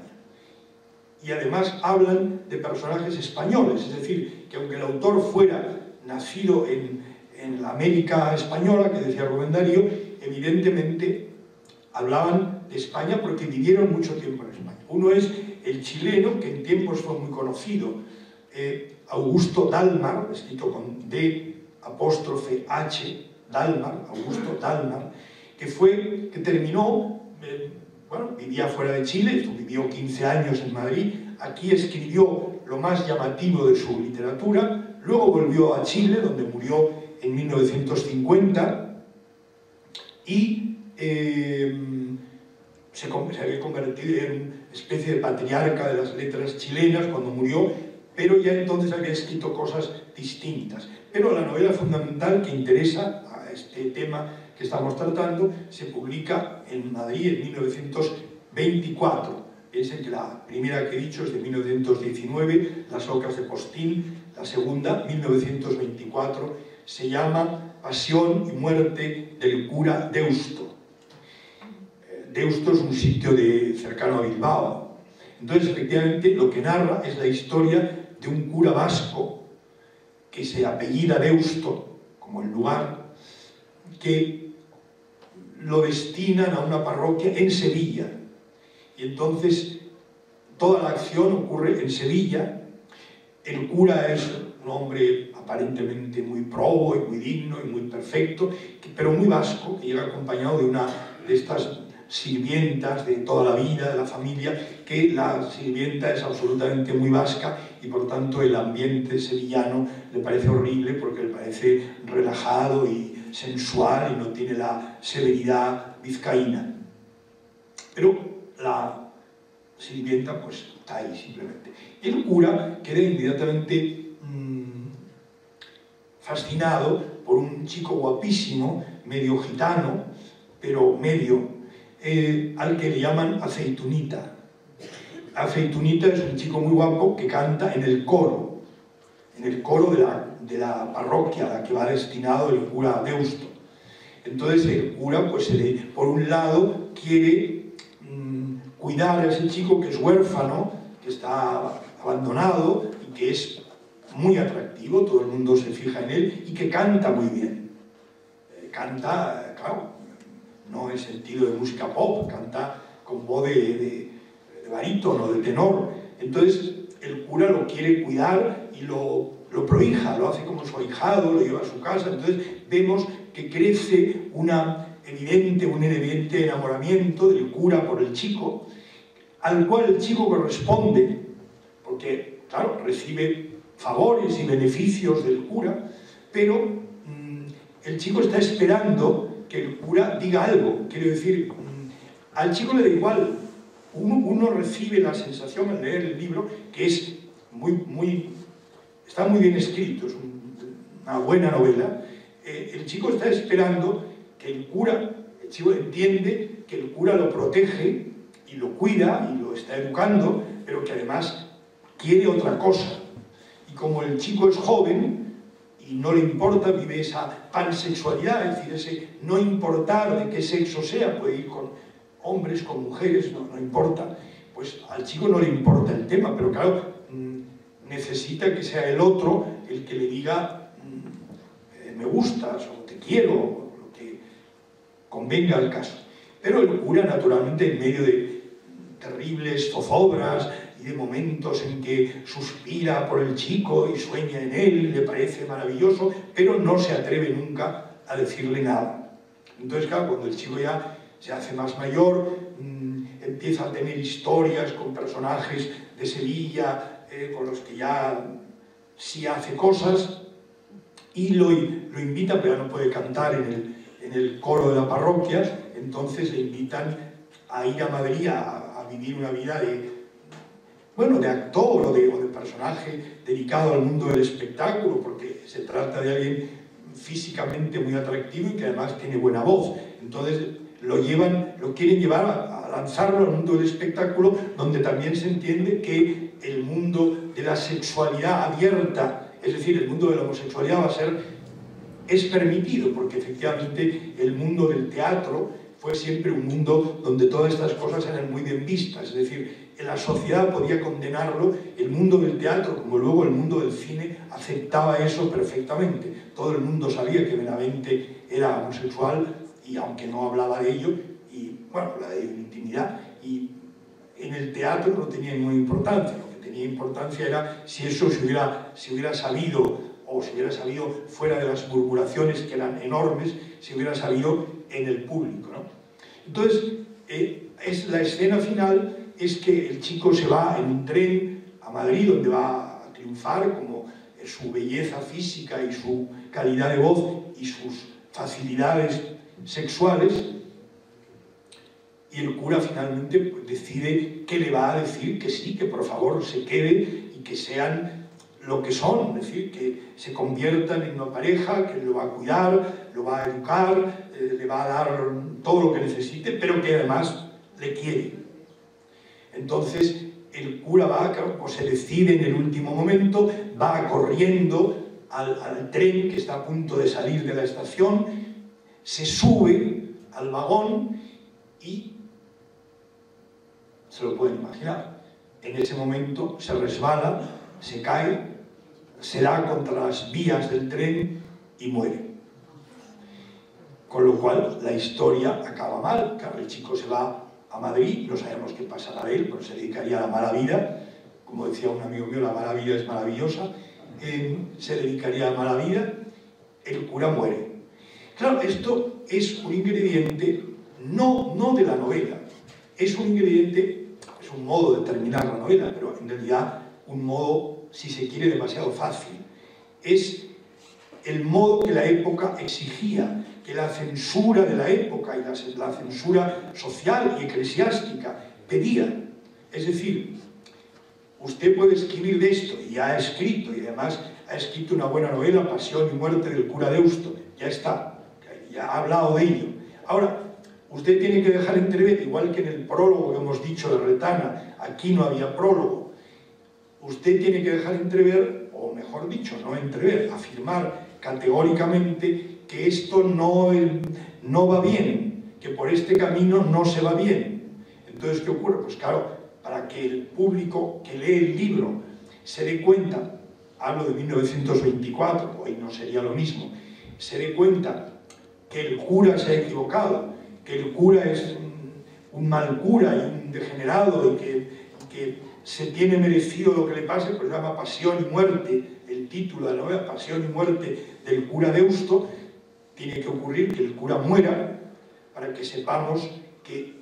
Y además hablan de personajes españoles, es decir, que aunque el autor fuera nacido en la América española, que decía Rubén Darío, evidentemente hablaban de España porque vivieron mucho tiempo en España. Uno es el chileno, que en tiempos fue muy conocido, Augusto Dalmar, escrito con D''H, Dalmar, Augusto Dalmar, que terminó, vivía fuera de Chile, vivió 15 años en Madrid, aquí escribió lo más llamativo de su literatura, luego volvió a Chile, donde murió en 1950, y se había convertido en una especie de patriarca de las letras chilenas cuando murió, pero ya entonces había escrito cosas distintas. Pero la novela fundamental que interesa a este tema que estamos tratando se publica en Madrid en 1924. Piensen que la primera que he dicho es de 1919, Las Locas de Postín, la segunda, 1924, se llama Pasión y muerte del cura Deusto. Deusto es un sitio cercano a Bilbao. Entonces, efectivamente, lo que narra es la historia de un cura vasco que se apellida Deusto, como el lugar, que lo destinan a una parroquia en Sevilla. Y entonces toda la acción ocurre en Sevilla. El cura es un hombre aparentemente muy probo y muy digno y muy perfecto, pero muy vasco, que llega acompañado de una de estas sirvientas de toda la vida, de la familia, que la sirvienta es absolutamente muy vasca y por tanto el ambiente sevillano le parece horrible porque le parece relajado y sensual y no tiene la severidad vizcaína. Pero la sirvienta pues está ahí simplemente. Y el cura queda inmediatamente fascinado por un chico guapísimo, medio gitano, pero medio, al que le llaman Aceitunita. Aceitunita es un chico muy guapo que canta en el coro de la parroquia a la que va destinado el cura Deusto. Entonces el cura, pues por un lado, quiere cuidar a ese chico que es huérfano, que está abandonado y que es muy atractivo, todo el mundo se fija en él, y que canta muy bien. Canta, claro, no en sentido de música pop, canta con voz de barítono, de tenor. Entonces el cura lo quiere cuidar y lo prohija, lo hace como su ahijado, lo lleva a su casa. Entonces vemos que crece un evidente enamoramiento del cura por el chico, al cual el chico corresponde, porque, claro, recibe favores y beneficios del cura, pero el chico está esperando que el cura diga algo. Quiero decir, al chico le da igual. Uno recibe la sensación al leer el libro que es está muy bien escrito, es una buena novela. El chico está esperando que el chico entiende que el cura lo protege y lo cuida y lo está educando, pero que además quiere otra cosa. Y como el chico es joven y no le importa, vive esa pansexualidad, es decir, ese no importar de qué sexo sea, puede ir con hombres, con mujeres, no importa, pues al chico no le importa el tema, pero claro, necesita que sea el otro el que le diga me gustas o te quiero, o lo que convenga al caso. Pero el cura, naturalmente, en medio de terribles zozobras y de momentos en que suspira por el chico y sueña en él, y le parece maravilloso, pero no se atreve nunca a decirle nada. Entonces, claro, cuando el chico ya se hace más mayor, empieza a tener historias con personajes de Sevilla, con los que ya sí hace cosas, y lo invita, pero ya no puede cantar en el coro de la parroquia, entonces le invitan a ir a Madrid a vivir una vida de actor o de personaje dedicado al mundo del espectáculo, porque se trata de alguien físicamente muy atractivo y que además tiene buena voz. Entonces lo quieren llevar a lanzarlo al mundo del espectáculo, donde también se entiende que el mundo de la sexualidad abierta, es decir, el mundo de la homosexualidad es permitido, porque efectivamente el mundo del teatro fue siempre un mundo donde todas estas cosas eran muy bien vistas, es decir, la sociedad podía condenarlo, el mundo del teatro, como luego el mundo del cine, aceptaba eso perfectamente. Todo el mundo sabía que Benavente era homosexual, y aunque no hablaba de ello, y bueno, la de intimidad, y en el teatro no tenía ninguna importancia. Lo que tenía importancia era si eso se hubiera sabido, o se hubiera sabido fuera de las murmuraciones que eran enormes, se hubiera sabido en el público, ¿no? Entonces, la escena final es que el chico se va en un tren a Madrid, donde va a triunfar, como su belleza física y su calidad de voz y sus facilidades sexuales, y el cura finalmente pues, decide que le va a decir que sí, que por favor se quede y que sean lo que son, es decir, que se conviertan en una pareja, que lo va a cuidar, lo va a educar, le va a dar todo lo que necesite, pero que además le quiere. Entonces el cura va, pues se decide en el último momento, va corriendo al tren que está a punto de salir de la estación, se sube al vagón y se lo pueden imaginar. En ese momento se resbala, se cae, se da contra las vías del tren y muere. Con lo cual la historia acaba mal. Claro, el chico se va a Madrid, no sabemos qué pasará de él, pero se dedicaría a la mala vida. Como decía un amigo mío, la mala vida es maravillosa. Se dedicaría a la mala vida, el cura muere. Claro, esto es un ingrediente no de la novela, es un ingrediente, es un modo de terminar la novela, pero en realidad un modo, si se quiere, demasiado fácil. Es el modo que la época exigía, que la censura de la época y la censura social y eclesiástica pedía. Es decir, usted puede escribir de esto, y ha escrito, y además ha escrito una buena novela, Pasión y muerte del cura Deusto, ya está, ya ha hablado de ello. Ahora, usted tiene que dejar entrever, igual que en el prólogo que hemos dicho de Retana, aquí no había prólogo, usted tiene que dejar entrever, o mejor dicho, no entrever, afirmar categóricamente que esto no va bien, que por este camino no se va bien. Entonces, ¿qué ocurre? Pues claro, para que el público que lee el libro se dé cuenta, hablo de 1924, hoy no sería lo mismo, se dé cuenta que el cura se ha equivocado, que el cura es un mal cura y un degenerado y que se tiene merecido lo que le pase, pues se llama Pasión y muerte, el título de la novela, Pasión y muerte del cura Deusto. Tiene que ocurrir que el cura muera para que sepamos que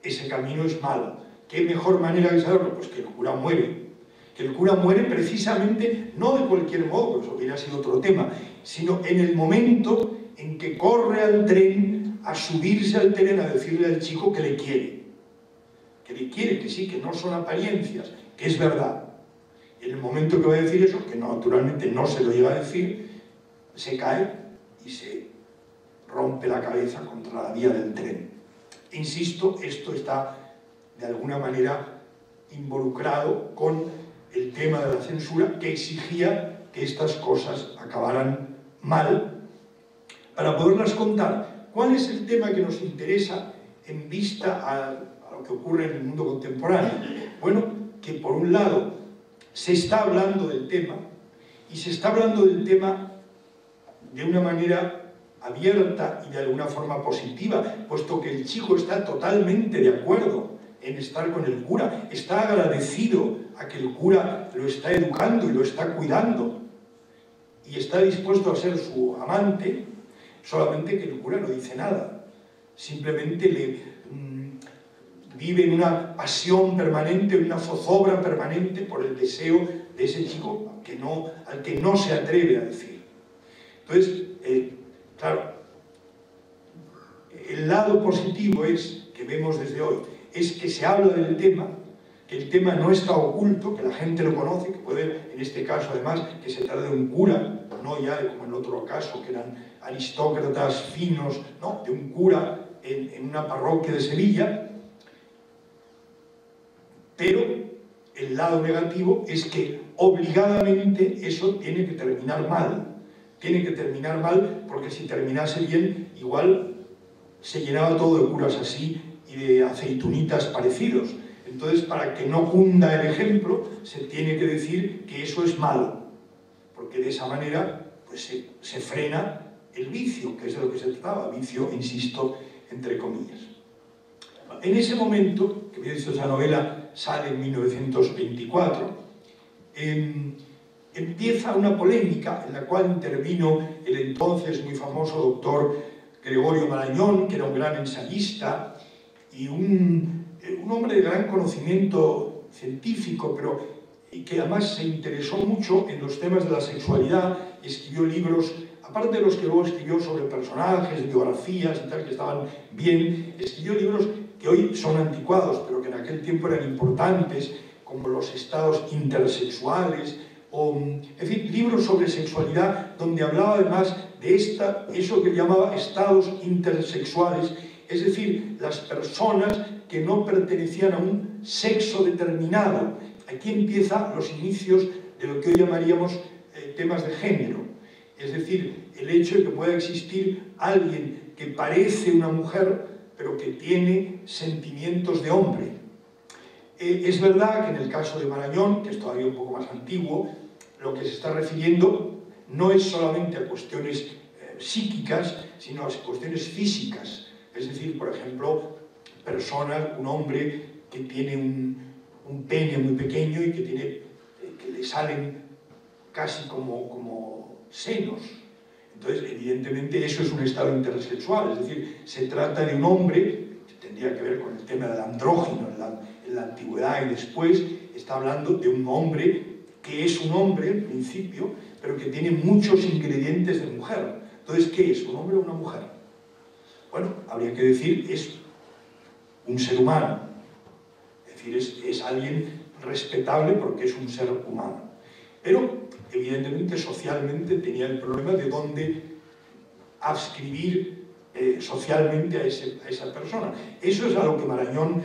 ese camino es malo. ¿Qué mejor manera de saberlo? Pues que el cura muere. Que el cura muere precisamente, no de cualquier modo, pues hubiera sido otro tema, sino en el momento en que corre al tren, a subirse al tren, a decirle al chico que le quiere. Que le quiere, que sí, que no son apariencias, que es verdad. En el momento que va a decir eso, que naturalmente no se lo llega a decir, se cae y se rompe la cabeza contra la vía del tren. Insisto, esto está de alguna manera involucrado con el tema de la censura que exigía que estas cosas acabaran mal para poderlas contar. ¿Cuál es el tema que nos interesa en vista a lo que ocurre en el mundo contemporáneo? Bueno, que por un lado se está hablando del tema, y se está hablando del tema de una manera abierta y de alguna forma positiva, puesto que el chico está totalmente de acuerdo en estar con el cura, está agradecido a que el cura lo está educando y lo está cuidando, y está dispuesto a ser su amante, solamente que el cura no dice nada, simplemente vive en una pasión permanente, en una zozobra permanente por el deseo de ese chico al que no se atreve a decir. Entonces, claro, el lado positivo que vemos desde hoy, es que se habla del tema, que el tema no está oculto, que la gente lo conoce, que puede, en este caso además, que se trata de un cura, no ya como en otro caso, que eran aristócratas finos, no, de un cura en una parroquia de Sevilla. Pero el lado negativo es que obligadamente eso tiene que terminar mal. Tiene que terminar mal porque si terminase bien, igual se llenaba todo de curas así y de aceitunitas parecidos. Entonces, para que no cunda el ejemplo, se tiene que decir que eso es malo, porque de esa manera pues, se frena el vicio, que es de lo que se trataba, vicio, insisto, entre comillas. En ese momento, que me he dicho, esa novela sale en 1924, empieza una polémica en la cual intervino el entonces muy famoso doctor Gregorio Marañón, que era un gran ensayista y un hombre de gran conocimiento científico, y que además se interesó mucho en los temas de la sexualidad y escribió libros, aparte de los que luego escribió sobre personajes, biografías y tal, que estaban bien, escribió libros que hoy son anticuados, pero que en aquel tiempo eran importantes, como los estados intersexuales, en fin, libros sobre sexualidad, donde hablaba además de eso que llamaba estados intersexuales, es decir, las personas que no pertenecían a un sexo determinado. Aquí empiezan los inicios de lo que hoy llamaríamos temas de género, es decir, el hecho de que pueda existir alguien que parece una mujer, pero que tiene sentimientos de hombre. Es verdad que en el caso de Marañón, que es todavía un poco más antiguo, lo que se está refiriendo no es solamente a cuestiones psíquicas, sino a cuestiones físicas. Es decir, por ejemplo, un hombre que tiene un pene muy pequeño y que le salen casi como senos. Entonces, evidentemente, eso es un estado intersexual, es decir, se trata de un hombre, que tendría que ver con el tema del andrógino en la antigüedad y después, está hablando de un hombre que es un hombre, en principio, pero que tiene muchos ingredientes de mujer. Entonces, ¿qué es? ¿Un hombre o una mujer? Bueno, habría que decir, es un ser humano. Es decir, es alguien respetable porque es un ser humano. Pero, evidentemente, socialmente tenía el problema de dónde adscribir socialmente a esa persona. Eso es a lo que Marañón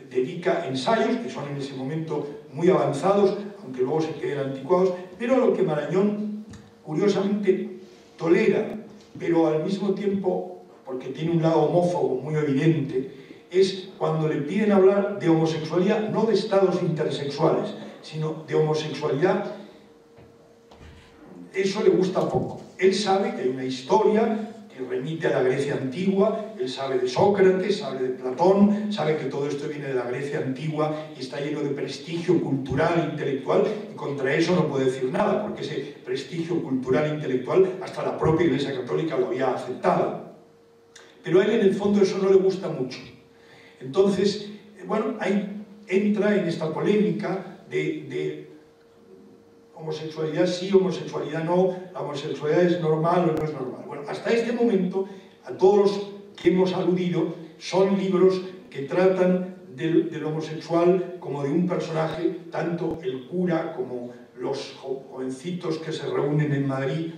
dedica ensayos, que son en ese momento muy avanzados, aunque luego se queden anticuados, pero a lo que Marañón, curiosamente, tolera, pero al mismo tiempo, porque tiene un lado homófobo muy evidente, es cuando le piden hablar de homosexualidad, no de estados intersexuales, sino de homosexualidad. Eso le gusta poco. Él sabe que hay una historia que remite a la Grecia antigua, él sabe de Sócrates, sabe de Platón, sabe que todo esto viene de la Grecia antigua y está lleno de prestigio cultural, intelectual, y contra eso no puede decir nada, porque ese prestigio cultural e intelectual hasta la propia Iglesia Católica lo había aceptado. Pero a él en el fondo eso no le gusta mucho. Entonces, bueno, ahí entra en esta polémica de homosexualidad sí, homosexualidad no, la homosexualidad es normal o no es normal. Bueno, hasta este momento, a todos los que hemos aludido, son libros que tratan del homosexual como de un personaje, tanto el cura como los jovencitos que se reúnen en Madrid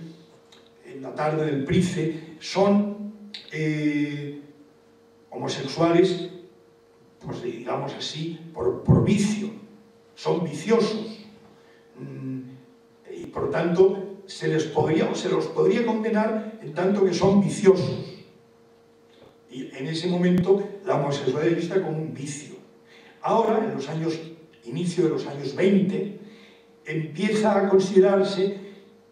en la tarde del Price, son homosexuales, pues digamos así, por vicio, son viciosos. Y por tanto se los podría condenar en tanto que son viciosos. Y en ese momento la homosexualidad es vista como un vicio. Ahora, en los inicio de los años 20, empieza a considerarse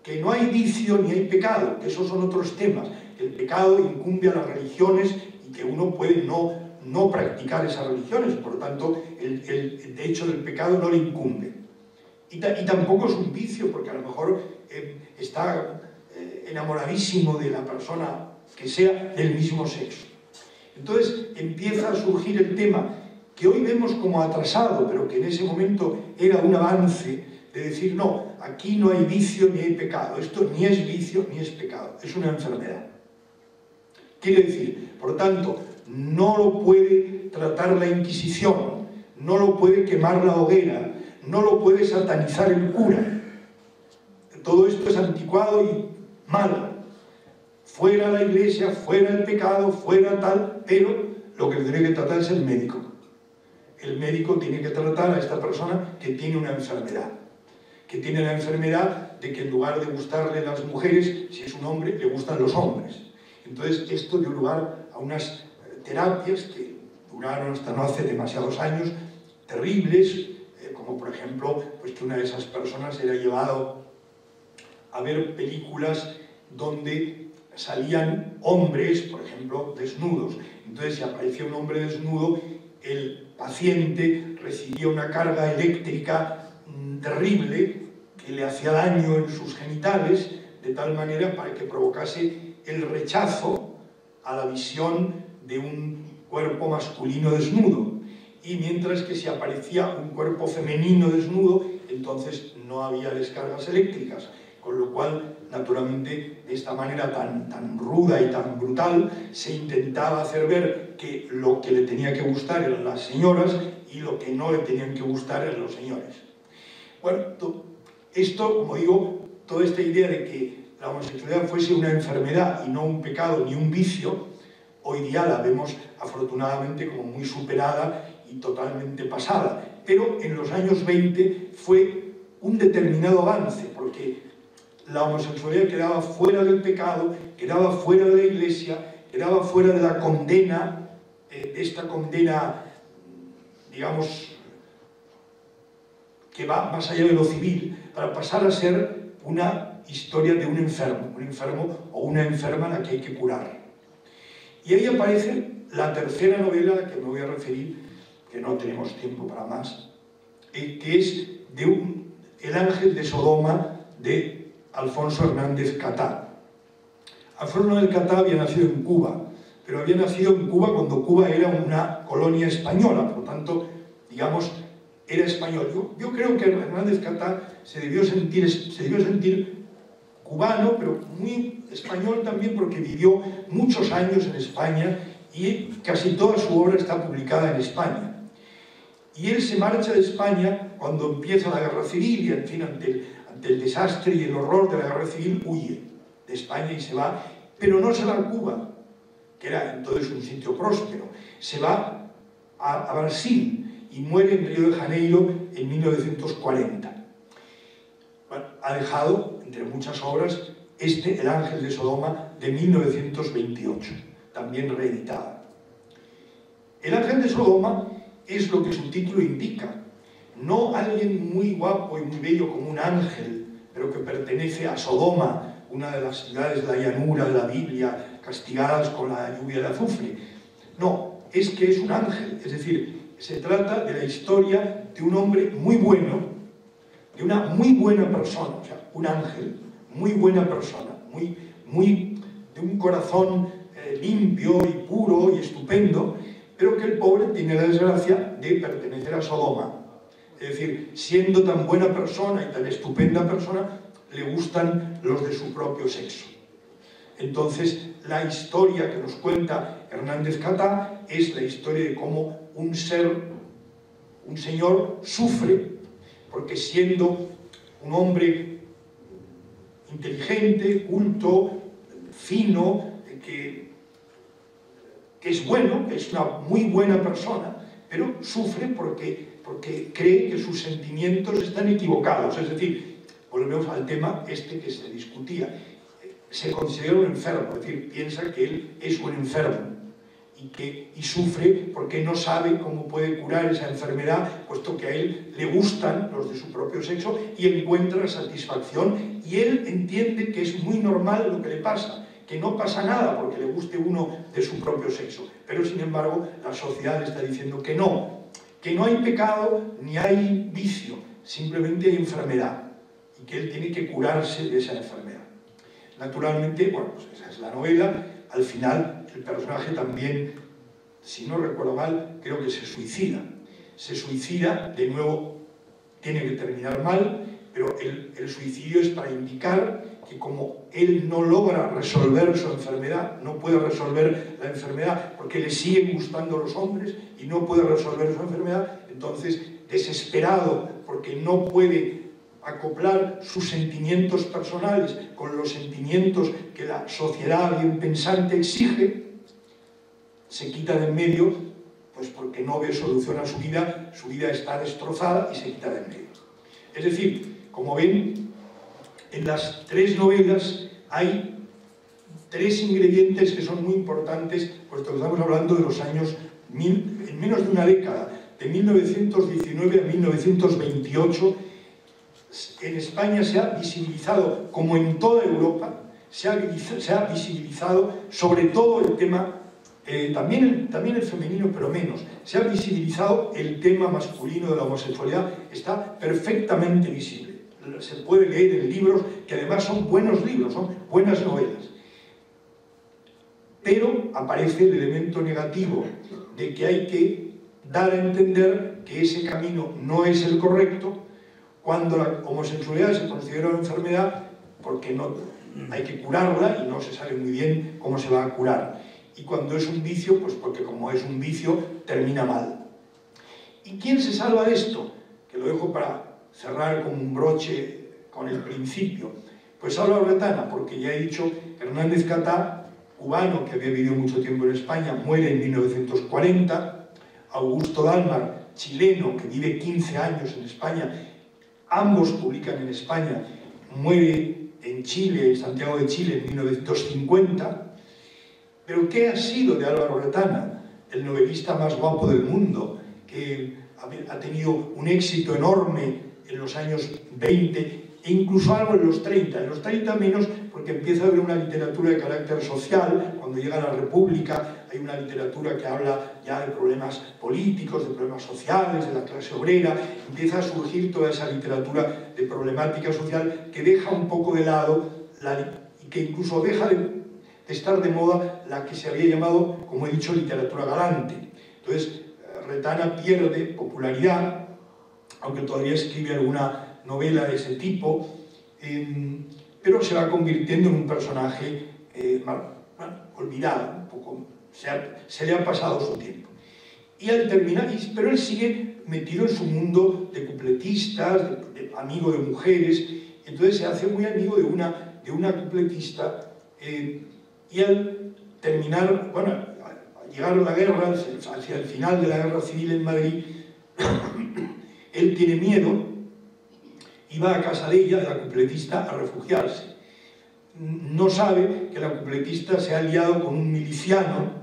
que no hay vicio ni hay pecado, que esos son otros temas. El pecado incumbe a las religiones y que uno puede no practicar esas religiones, por lo tanto el hecho del pecado no le incumbe. Y tampoco es un vicio, porque a lo mejor está enamoradísimo de la persona que sea del mismo sexo. Entonces empieza a surgir el tema que hoy vemos como atrasado, pero que en ese momento era un avance, de decir, no, aquí no hay vicio ni hay pecado, esto ni es vicio ni es pecado, es una enfermedad. Quiere decir, por lo tanto, no lo puede tratar la Inquisición, no lo puede quemar la hoguera, no lo puede satanizar el cura. Todo esto es anticuado y malo. Fuera la Iglesia, fuera el pecado, fuera tal, pero lo que tiene que tratar es el médico. El médico tiene que tratar a esta persona que tiene una enfermedad. Que tiene la enfermedad de que en lugar de gustarle las mujeres, si es un hombre, le gustan los hombres. Entonces esto dio lugar a unas terapias que duraron hasta no hace demasiados años, terribles, como por ejemplo, pues que una de esas personas era llevado a ver películas donde salían hombres, por ejemplo, desnudos. Entonces, si aparecía un hombre desnudo, el paciente recibía una carga eléctrica terrible que le hacía daño en sus genitales, de tal manera para que provocase el rechazo a la visión de un cuerpo masculino desnudo. Y mientras que si aparecía un cuerpo femenino desnudo, entonces no había descargas eléctricas. Con lo cual, naturalmente, de esta manera tan ruda y tan brutal, se intentaba hacer ver que lo que le tenía que gustar eran las señoras y lo que no le tenían que gustar eran los señores. Bueno, esto, como digo, toda esta idea de que la homosexualidad fuese una enfermedad y no un pecado ni un vicio, hoy día la vemos afortunadamente como muy superada y totalmente pasada. Pero en los años 20 fue un determinado avance, porque la homosexualidad quedaba fuera del pecado, quedaba fuera de la Iglesia, quedaba fuera de la condena, de esta condena, digamos, que va más allá de lo civil, para pasar a ser una historia de un enfermo o una enferma a la que hay que curar. Y ahí aparece la tercera novela a la que me voy a referir, que no tenemos tiempo para más, que es El ángel de Sodoma, de Alfonso Hernández Catá. Alfonso Hernández Catá había nacido en Cuba, pero había nacido en Cuba cuando Cuba era una colonia española, por lo tanto, digamos, era español. Yo creo que Hernández Catá se debió sentir cubano, pero muy español también, porque vivió muchos años en España y casi toda su obra está publicada en España. Y él se marcha de España cuando empieza la guerra civil y, en fin, ante el desastre y el horror de la guerra civil, huye de España y se va, pero no se va a Cuba, que era entonces un sitio próspero, se va a Brasil y muere en Río de Janeiro en 1940. Bueno, ha dejado, entre muchas obras, El ángel de Sodoma, de 1928, también reeditada. El ángel de Sodoma es lo que su título indica. No alguien muy guapo y muy bello como un ángel, pero que pertenece a Sodoma, una de las ciudades de la llanura de la Biblia, castigadas con la lluvia de azufre. No, es que es un ángel, es decir, se trata de la historia de un hombre muy bueno, de una muy buena persona, o sea, un ángel, muy buena persona, de un corazón limpio y puro y estupendo, pero que el pobre tiene la desgracia de pertenecer a Sodoma. Es decir, siendo tan buena persona y tan estupenda persona, le gustan los de su propio sexo. Entonces, la historia que nos cuenta Hernández Catá es la historia de cómo un señor sufre, porque siendo un hombre inteligente, culto, fino, que es bueno, que es una muy buena persona, pero sufre porque cree que sus sentimientos están equivocados. Es decir, volvemos al tema este que se discutía, se considera un enfermo, es decir, piensa que él es un enfermo y sufre porque no sabe cómo puede curar esa enfermedad, puesto que a él le gustan los de su propio sexo y encuentra satisfacción, y él entiende que es muy normal lo que le pasa, que no pasa nada porque le guste uno de su propio sexo, pero sin embargo la sociedad le está diciendo que no hay pecado ni hay vicio, simplemente hay enfermedad y que él tiene que curarse de esa enfermedad. Naturalmente, bueno, pues esa es la novela. Al final el personaje también, si no recuerdo mal, creo que se suicida. Se suicida, de nuevo tiene que terminar mal, pero el suicidio es para indicar que como él no logra resolver su enfermedad, no puede resolver la enfermedad porque le siguen gustando los hombres y no puede resolver su enfermedad, entonces, desesperado porque no puede acoplar sus sentimientos personales con los sentimientos que la sociedad bien pensante exige, se quita de en medio, pues porque no ve solución a su vida está destrozada y se quita de en medio. Es decir, como ven, en las tres novelas hay tres ingredientes que son muy importantes, puesto que estamos hablando de los años, en menos de una década, de 1919 a 1928, en España se ha visibilizado, como en toda Europa, se ha visibilizado sobre todo el tema, también el femenino, pero menos, se ha visibilizado el tema masculino de la homosexualidad, está perfectamente visible. Se puede leer en libros que además son buenos libros, son buenas novelas. Pero aparece el elemento negativo de que hay que dar a entender que ese camino no es el correcto cuando la homosexualidad se considera una enfermedad porque no, hay que curarla y no se sabe muy bien cómo se va a curar. Y cuando es un vicio, pues porque como es un vicio, termina mal. ¿Y quién se salva de esto? Que lo dejo para cerrar con un broche con el principio. Pues Álvaro Retana, porque ya he dicho, Hernández Catá, cubano que había vivido mucho tiempo en España, muere en 1940, Augusto Dalmar, chileno que vive 15 años en España, ambos publican en España, muere en Chile, en Santiago de Chile, en 1950. Pero ¿qué ha sido de Álvaro Retana, el novelista más guapo del mundo, que ha tenido un éxito enorme en los años 20 e incluso algo en los 30? En los 30 menos, porque empieza a haber una literatura de carácter social. Cuando llega la República hay una literatura que habla ya de problemas políticos, de problemas sociales, de la clase obrera. Empieza a surgir toda esa literatura de problemática social que deja un poco de lado y que incluso deja de estar de moda la que se había llamado, como he dicho, literatura galante. Entonces, Retana pierde popularidad, aunque todavía escribe alguna novela de ese tipo, pero se va convirtiendo en un personaje olvidado, un poco, se le ha pasado su tiempo. Y al terminar, pero él sigue metido en su mundo de cupletistas, de amigo de mujeres, entonces se hace muy amigo de una cupletista, y al terminar, bueno, al llegar a la guerra, hacia el final de la guerra civil en Madrid, él tiene miedo y va a casa de ella, de la cupletista, a refugiarse. No sabe que la cupletista se ha aliado con un miliciano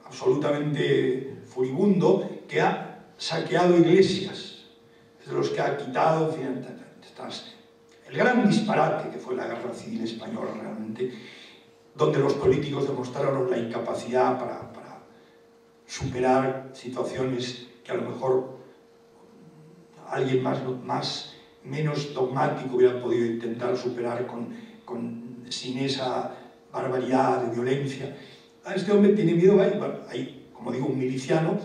absolutamente furibundo, que ha saqueado iglesias, es de los que ha quitado, en fin, el gran disparate que fue la guerra civil española realmente, donde los políticos demostraron la incapacidad para superar situaciones que a lo mejor alguien menos dogmático hubiera podido intentar superar sin esa barbaridad de violencia. A este hombre tiene miedo, hay, como digo, un miliciano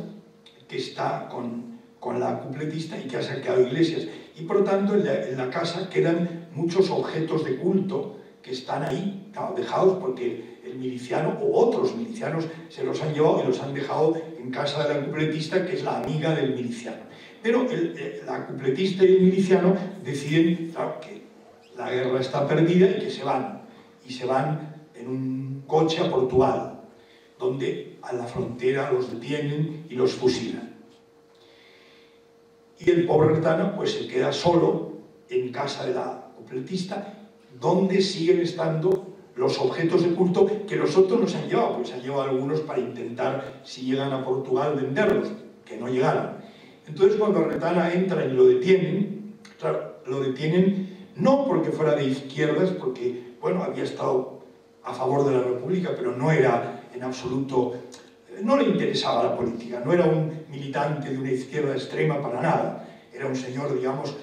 que está con la cupletista y que ha saqueado iglesias. Y por lo tanto en la casa quedan muchos objetos de culto que están ahí, claro, dejados porque el miliciano o otros milicianos se los han llevado y los han dejado en casa de la cupletista, que es la amiga del miliciano. Pero la cupletista y el miliciano deciden, claro, que la guerra está perdida y que se van. Y se van en un coche a Portugal, donde a la frontera los detienen y los fusilan. Y el pobre Retana pues se queda solo en casa de la cupletista, donde siguen estando los objetos de culto que los otros nos han llevado, porque se han llevado algunos para intentar, si llegan a Portugal, venderlos, que no llegaron. Entonces cuando Retana entra y lo detienen, claro, lo detienen no porque fuera de izquierdas, porque, bueno, había estado a favor de la República, pero no era en absoluto, no le interesaba la política, no era un militante de una izquierda extrema para nada, era un señor, digamos,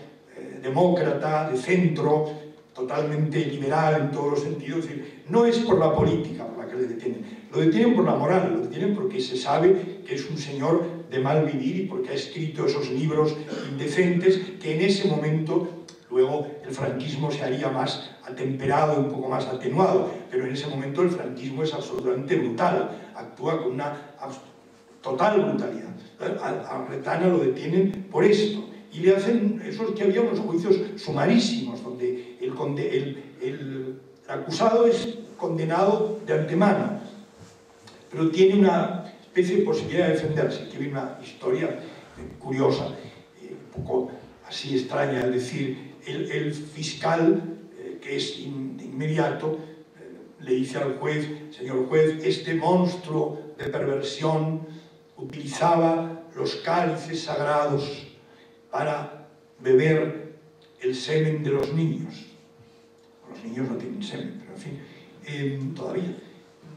demócrata, de centro, totalmente liberal en todos los sentidos. Es decir, no es por la política por la que le detienen, lo detienen por la moral, lo detienen porque se sabe que es un señor de mal vivir y porque ha escrito esos libros indecentes que en ese momento, luego el franquismo se haría más atemperado y un poco más atenuado, pero en ese momento el franquismo es absolutamente brutal, actúa con una total brutalidad. A Retana lo detienen por esto y le hacen, eso es que había unos juicios sumarísimos donde el acusado es condenado de antemano, pero tiene una especie de posibilidad de defenderse, que hay una historia curiosa, un poco así extraña, es decir, el fiscal, que es inmediato, le dice al juez: señor juez, este monstruo de perversión utilizaba los cálices sagrados para beber el semen de los niños. Los niños no tienen semen, pero en fin, todavía.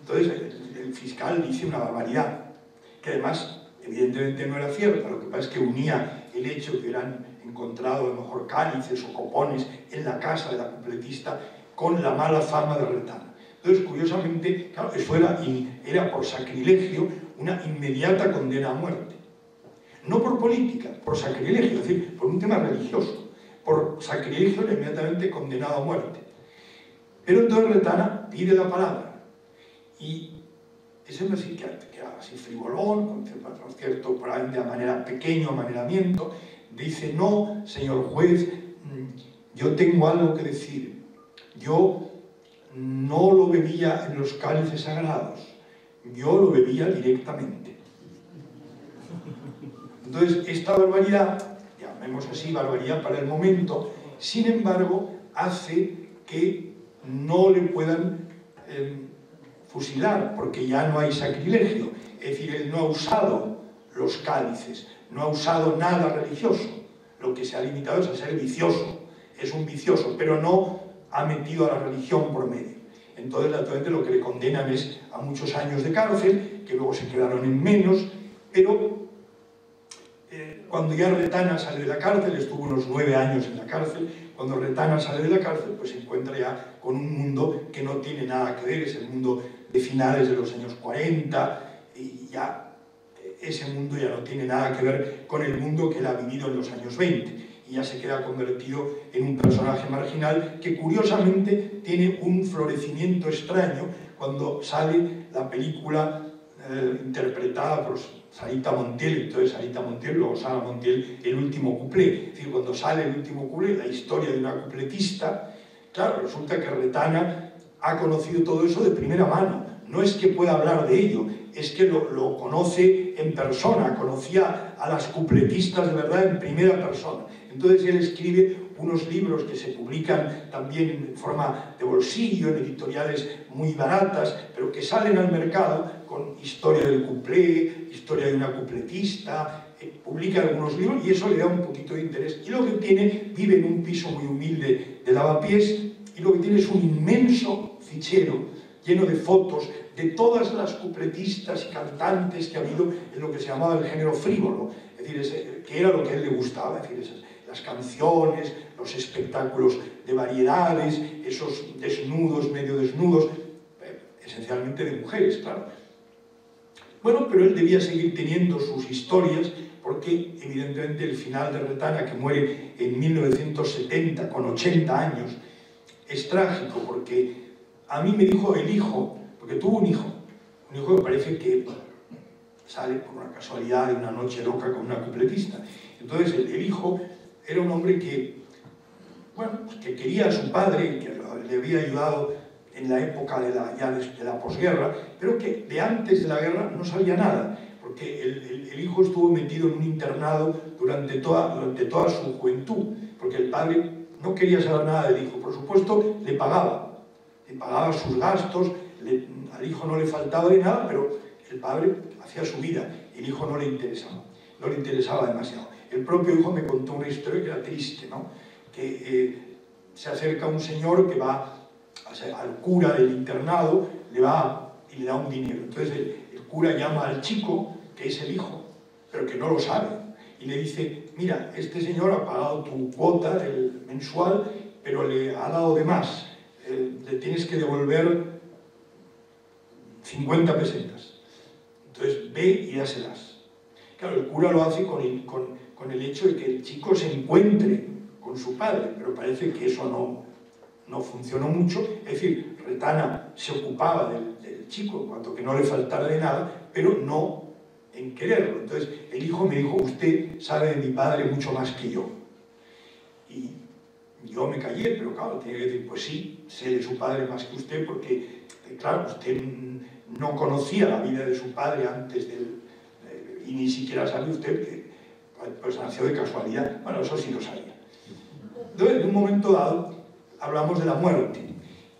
Entonces el fiscal dice una barbaridad, que además evidentemente no era cierta. Lo que pasa es que unía el hecho que hubieran encontrado a lo mejor cálices o copones en la casa de la cupletista con la mala fama de Retana. Entonces, curiosamente, claro, eso era por sacrilegio una inmediata condena a muerte. No por política, por sacrilegio, es decir, por un tema religioso. Por sacrilegio era inmediatamente condenado a muerte. Pero entonces Retana pide la palabra y es decir, que era así frivolón, con cierto probablemente a manera pequeño amaneramiento, dice: no, señor juez, yo tengo algo que decir. Yo no lo bebía en los cálices sagrados, yo lo bebía directamente. Entonces, esta barbaridad, llamemos así barbaridad para el momento, sin embargo, hace que no le puedan fusilar, porque ya no hay sacrilegio. Es decir, él no ha usado los cálices, no ha usado nada religioso. Lo que se ha limitado es a ser vicioso. Es un vicioso, pero no ha metido a la religión por medio. Entonces, naturalmente, lo que le condenan es a muchos años de cárcel, que luego se quedaron en menos, pero cuando ya Retana sale de la cárcel, estuvo unos 9 años en la cárcel, cuando Retana sale de la cárcel, pues se encuentra ya con un mundo que no tiene nada que ver, es el mundo de finales de los años 40, y ya ese mundo ya no tiene nada que ver con el mundo que él ha vivido en los años 20, y ya se queda convertido en un personaje marginal que curiosamente tiene un florecimiento extraño cuando sale la película interpretada por Sarita Montiel. Entonces Sarita Montiel, luego Sara Montiel, el último cuplé. Es decir, cuando sale el último cuplé, la historia de una cupletista, claro, resulta que Retana ha conocido todo eso de primera mano. No es que pueda hablar de ello, es que lo conoce en persona, conocía a las cupletistas de verdad en primera persona. Entonces él escribe unos libros que se publican también en forma de bolsillo, en editoriales muy baratas, pero que salen al mercado con historia del cuplé, historia de una cupletista, publica algunos libros y eso le da un poquito de interés. Y lo que tiene, vive en un piso muy humilde de Lavapiés, y lo que tiene es un inmenso fichero lleno de fotos de todas las cupletistas y cantantes que ha habido en lo que se llamaba el género frívolo, es decir, que era lo que a él le gustaba, es decir, las canciones, los espectáculos de variedades, esos desnudos, medio desnudos, esencialmente de mujeres, claro. Bueno, pero él debía seguir teniendo sus historias porque evidentemente el final de Retana, que muere en 1970 con 80 años, es trágico porque a mí me dijo el hijo, porque tuvo un hijo que parece que sale por una casualidad de una noche loca con una cupletista. Entonces el hijo era un hombre que, bueno, pues que quería a su padre, que le había ayudado en la época de la posguerra, pero que de antes de la guerra no sabía nada, porque el hijo estuvo metido en un internado durante toda su juventud, porque el padre no quería saber nada del hijo. Por supuesto, le pagaba sus gastos, al hijo no le faltaba de nada, pero el padre hacía su vida, y el hijo no le interesaba demasiado. El propio hijo me contó una historia que era triste, ¿no? Que se acerca un señor que va al cura del internado, le va y le da un dinero. Entonces el cura llama al chico, que es el hijo, pero que no lo sabe, y le dice: mira, este señor ha pagado tu cuota mensual, pero le ha dado de más, le tienes que devolver 50 pesetas. Entonces ve y dáselas. Claro, el cura lo hace con el hecho de que el chico se encuentre con su padre, pero parece que eso no funcionó mucho. Es decir, Retana se ocupaba del chico en cuanto que no le faltara de nada, pero no en quererlo. Entonces el hijo me dijo: usted sabe de mi padre mucho más que yo. Y yo me callé, pero claro, tenía que decir: pues sí, sé de su padre más que usted, porque claro, usted no conocía la vida de su padre antes y ni siquiera sabe usted que pues nació de casualidad. Bueno, eso sí lo sabía. Entonces, en un momento dado, hablamos de la muerte.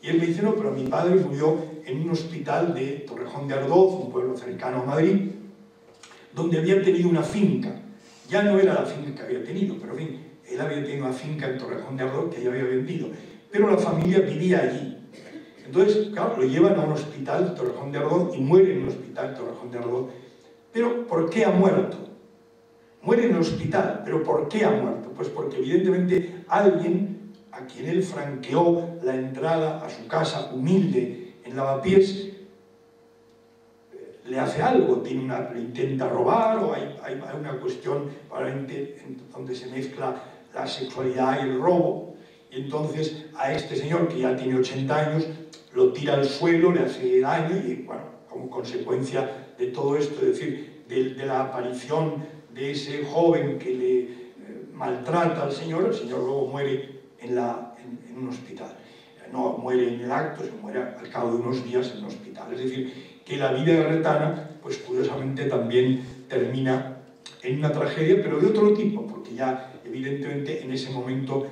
Y él me dice: no, pero mi padre murió en un hospital de Torrejón de Ardoz, un pueblo cercano a Madrid, donde había tenido una finca. Ya no era la finca que había tenido, pero en fin, él había tenido una finca en Torrejón de Ardoz que ya había vendido. Pero la familia vivía allí. Entonces, claro, lo llevan a un hospital de Torrejón de Ardoz y muere en un hospital de Torrejón de Ardoz. Pero, ¿por qué ha muerto? Muere en el hospital, pero ¿por qué ha muerto? Pues porque evidentemente alguien a quien él franqueó la entrada a su casa humilde en Lavapiés le hace algo, le intenta robar, o hay una cuestión probablemente donde se mezcla la sexualidad y el robo, y entonces a este señor, que ya tiene 80 años, lo tira al suelo, le hace daño, y bueno, como consecuencia de todo esto, es decir, de la aparición de ese joven que le maltrata al señor, el señor luego muere en un hospital. No muere en el acto, se muere al cabo de unos días en un hospital. Es decir, que la vida de Retana, pues curiosamente también termina en una tragedia, pero de otro tipo, porque ya evidentemente en ese momento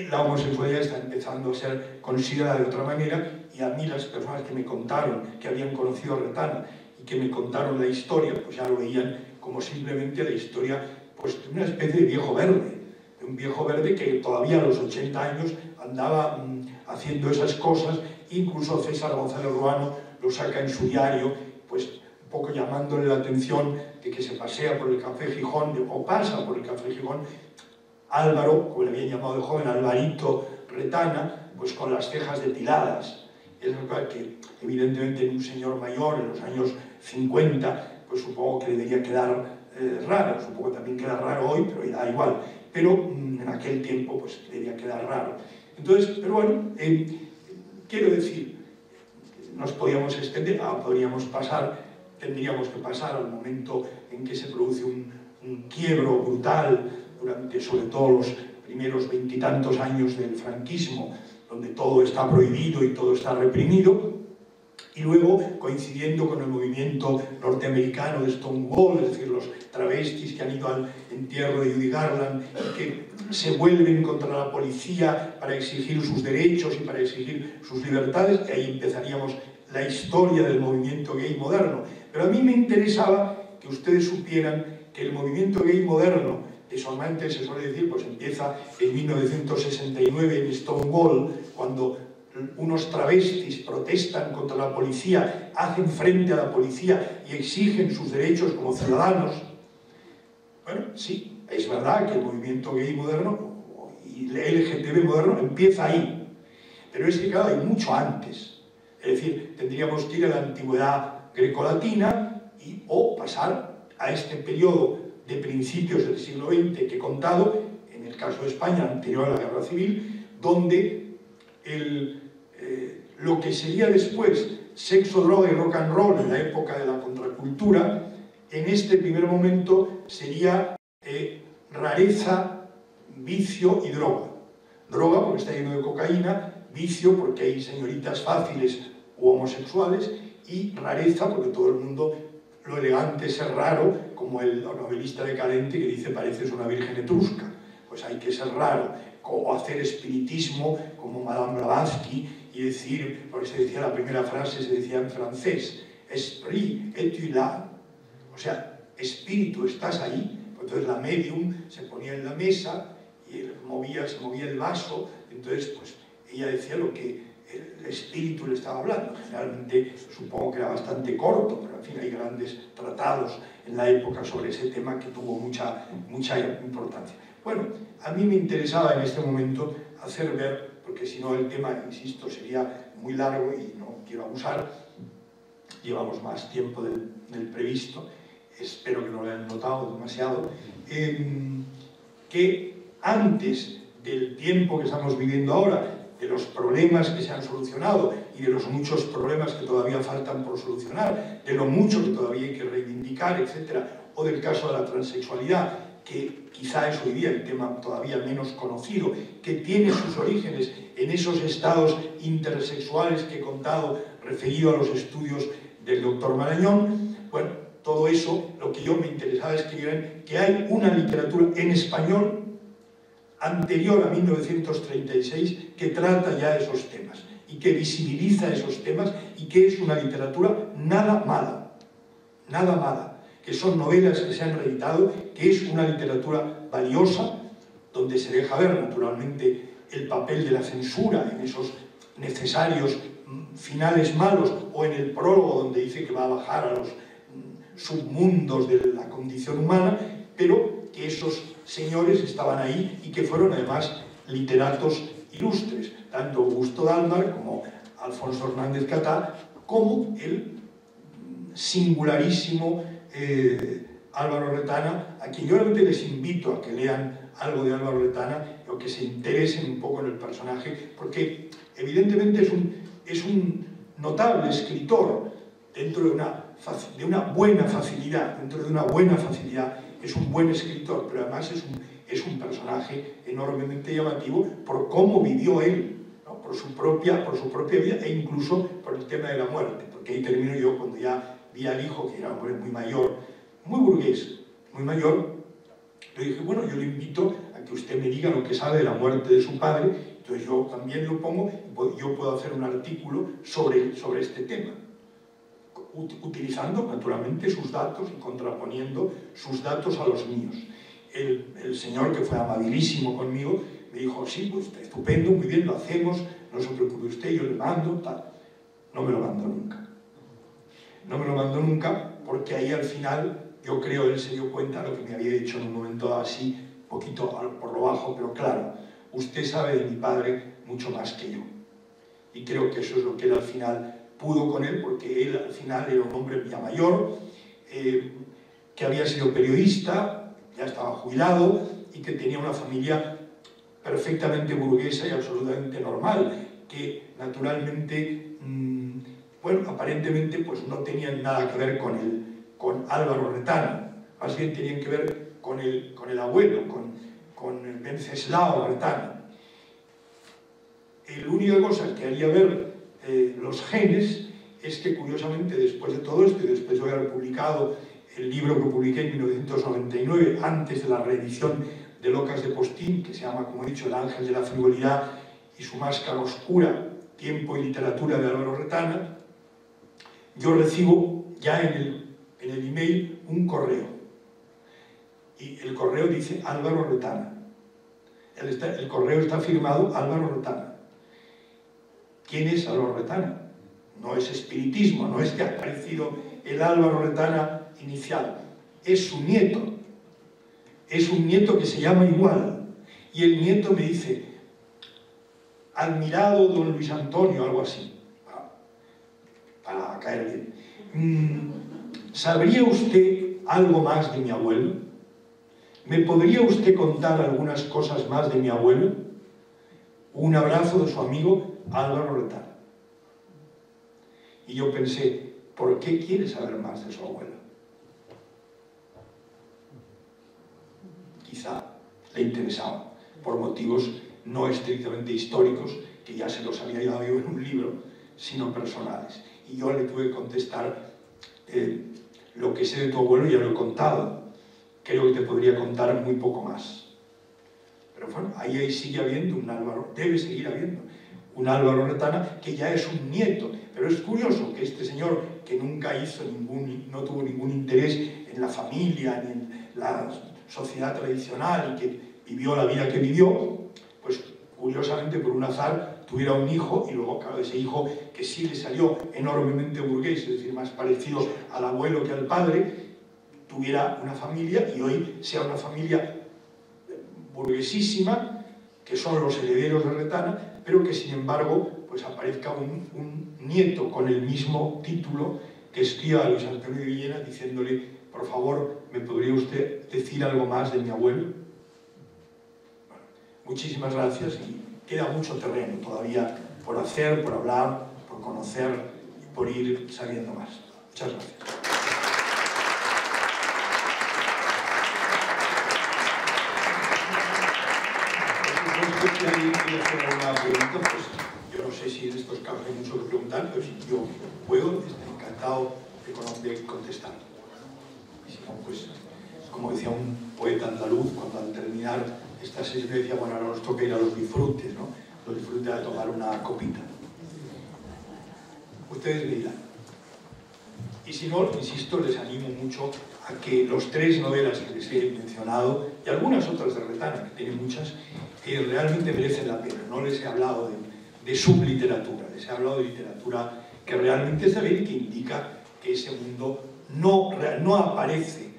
la homosexualidad está empezando a ser considerada de otra manera, y a mí las personas que me contaron que habían conocido a Retana y que me contaron la historia, pues ya lo veían como simplemente la historia pues, de una especie de viejo verde, de un viejo verde que todavía a los 80 años andaba haciendo esas cosas. Incluso César González Ruano lo saca en su diario, pues un poco llamándole la atención de que se pasea por el Café Gijón, o pasa por el Café Gijón, Álvaro, como le habían llamado de joven, Alvarito Retana, pues con las cejas depiladas. Es verdad que evidentemente en un señor mayor, en los años 50, pues supongo que debería quedar raro, supongo que también queda raro hoy, pero da igual. Pero en aquel tiempo pues debería quedar raro. Entonces, pero bueno, quiero decir, nos podíamos extender, podríamos pasar, tendríamos que pasar al momento en que se produce un quiebro brutal durante sobre todo los primeros 20 y tantos años del franquismo, donde todo está prohibido y todo está reprimido, y luego coincidiendo con el movimiento norteamericano de Stonewall, es decir, los travestis que han ido al entierro de Judy Garland y que se vuelven contra la policía para exigir sus derechos y para exigir sus libertades, que ahí empezaríamos la historia del movimiento gay moderno. Pero a mí me interesaba que ustedes supieran que el movimiento gay moderno, que solamente se suele decir, pues empieza en 1969 en Stonewall, cuando unos travestis protestan contra la policía, hacen frente a la policía y exigen sus derechos como ciudadanos. Bueno, sí, es verdad que el movimiento gay moderno y el LGTB moderno empieza ahí, pero es que claro, hay mucho antes. Es decir, tendríamos que ir a la antigüedad grecolatina o pasar a este periodo de principios del siglo XX que he contado, en el caso de España, anterior a la Guerra Civil, donde lo que sería después sexo, droga y rock and roll en la época de la contracultura, en este primer momento sería rareza, vicio y droga. Droga porque está lleno de cocaína, vicio porque hay señoritas fáciles u homosexuales, y rareza porque todo el mundo, lo elegante es ser raro, como el novelista decadente que dice pareces una virgen etrusca. Pues hay que ser raro, o hacer espiritismo como Madame Blavatsky y decir, porque se decía la primera frase, se decía en francés, esprit, es-tu là? O sea, espíritu, ¿estás ahí? Entonces la medium se ponía en la mesa y se movía el vaso, entonces pues ella decía lo que el espíritu le estaba hablando. Generalmente supongo que era bastante corto, pero en fin, hay grandes tratados en la época sobre ese tema que tuvo mucha importancia. Bueno, a mí me interesaba en este momento hacer ver, porque si no el tema, insisto, sería muy largo y no quiero abusar, llevamos más tiempo del previsto, espero que no lo hayan notado demasiado, que antes del tiempo que estamos viviendo ahora, de los problemas que se han solucionado y de los muchos problemas que todavía faltan por solucionar, de lo mucho que todavía hay que reivindicar, etc., o del caso de la transexualidad, que quizá es hoy día el tema todavía menos conocido, que tiene sus orígenes en esos estados intersexuales que he contado, referido a los estudios del doctor Marañón. Bueno, todo eso, lo que yo me interesaba es que hay una literatura en español anterior a 1936 que trata ya esos temas y que visibiliza esos temas y que es una literatura nada mala, que son novelas que se han reeditado, que es una literatura valiosa, donde se deja ver naturalmente el papel de la censura en esos necesarios finales malos, o en el prólogo donde dice que va a bajar a los submundos de la condición humana, pero que esos señores estaban ahí y que fueron además literatos ilustres, tanto Augusto Dalmar como Alfonso Hernández Catá, como el singularísimo Álvaro Retana, a quien yo realmente les invito a que lean algo de Álvaro Retana o que se interesen un poco en el personaje, porque evidentemente es un notable escritor dentro de una buena facilidad, es un buen escritor, pero además es un personaje enormemente llamativo por cómo vivió él, ¿no? por su propia vida e incluso por el tema de la muerte, porque ahí termino yo cuando ya vi al hijo, que era un hombre muy mayor, muy burgués, muy mayor. Le dije, bueno, yo le invito a que usted me diga lo que sabe de la muerte de su padre, entonces yo también lo pongo, yo puedo hacer un artículo sobre este tema, utilizando naturalmente sus datos y contraponiendo sus datos a los míos. El señor, que fue amabilísimo conmigo, me dijo, sí, pues estupendo, muy bien, lo hacemos, no se preocupe usted, yo le mando, tal. No me lo mandó nunca. No me lo mandó nunca, porque ahí al final, yo creo, él se dio cuenta de lo que me había dicho en un momento así, un poquito por lo bajo, pero claro, usted sabe de mi padre mucho más que yo. Y creo que eso es lo que él al final pudo con él, porque él al final era un hombre ya mayor, que había sido periodista, ya estaba jubilado, y que tenía una familia perfectamente burguesa y absolutamente normal, que naturalmente, bueno, aparentemente pues no tenían nada que ver con Álvaro Retana, más bien tenían que ver con el abuelo, con Wenceslao Retana. La única cosa que haría ver los genes es que, curiosamente, después de todo esto, y después de haber publicado el libro que publiqué en 1999, antes de la reedición de Locas de Postín, que se llama, como he dicho, El ángel de la frivolidad y su máscara oscura, tiempo y literatura de Álvaro Retana, yo recibo ya en el email un correo. Y el correo dice Álvaro Retana. El correo está firmado Álvaro Retana. ¿Quién es Álvaro Retana? No es espiritismo, no es que ha aparecido el Álvaro Retana inicial. Es su nieto. Es un nieto que se llama igual. Y el nieto me dice, admirado don Luis Antonio, algo así, para caer bien. ¿Sabría usted algo más de mi abuelo? ¿Me podría usted contar algunas cosas más de mi abuelo? Un abrazo de su amigo Álvaro Retana. Y yo pensé, ¿por qué quiere saber más de su abuelo? Quizá le interesaba, por motivos no estrictamente históricos, que ya se los había dado yo en un libro, sino personales. Y yo le tuve que contestar, lo que sé de tu abuelo ya lo he contado, creo que te podría contar muy poco más. Pero bueno, ahí sigue habiendo un Álvaro, debe seguir habiendo un Álvaro Retana, que ya es un nieto. Pero es curioso que este señor, que nunca no tuvo ningún interés en la familia, ni en la sociedad tradicional, y que vivió la vida que vivió, pues curiosamente por un azar tuviera un hijo, y luego, claro, ese hijo que sí le salió enormemente burgués, es decir, más parecido al abuelo que al padre, tuviera una familia, y hoy sea una familia burguesísima, que son los herederos de Retana, pero que sin embargo pues aparezca un nieto con el mismo título que escriba a Luis Antonio de Villena diciéndole, Por favor, ¿me podría usted decir algo más de mi abuelo? Bueno, muchísimas gracias y queda mucho terreno todavía por hacer, por hablar, por conocer y por ir sabiendo más. Muchas gracias. Si alguien quiere hacer alguna pregunta, pues yo no sé si en estos casos hay mucho que preguntar, pero si yo puedo, estoy encantado de contestar. Y si no, pues, como decía un poeta andaluz, cuando al terminar esta sesión decía, bueno, ahora nos toca ir a los disfrutes, ¿no? Los disfrutes a tomar una copita. Ustedes me dirán. Y si no, insisto, les animo mucho a que los 3 novelas que les he mencionado, y algunas otras de Retana, que tienen muchas, realmente merecen la pena. No les he hablado de subliteratura, les he hablado de literatura que realmente se ve y que indica que ese mundo no aparece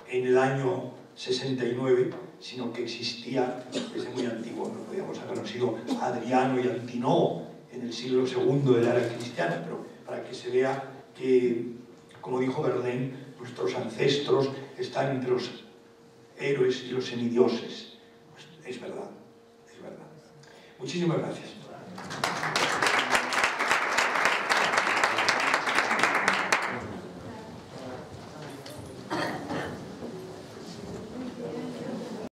en el año 69, sino que existía desde muy antiguo. No podíamos habernos sido Adriano y Antinoo en el siglo II de la era cristiana, pero para que se vea que, como dijo Verlaine, nuestros ancestros están entre los héroes y los semidioses. Pues es verdad, es verdad. Muchísimas gracias.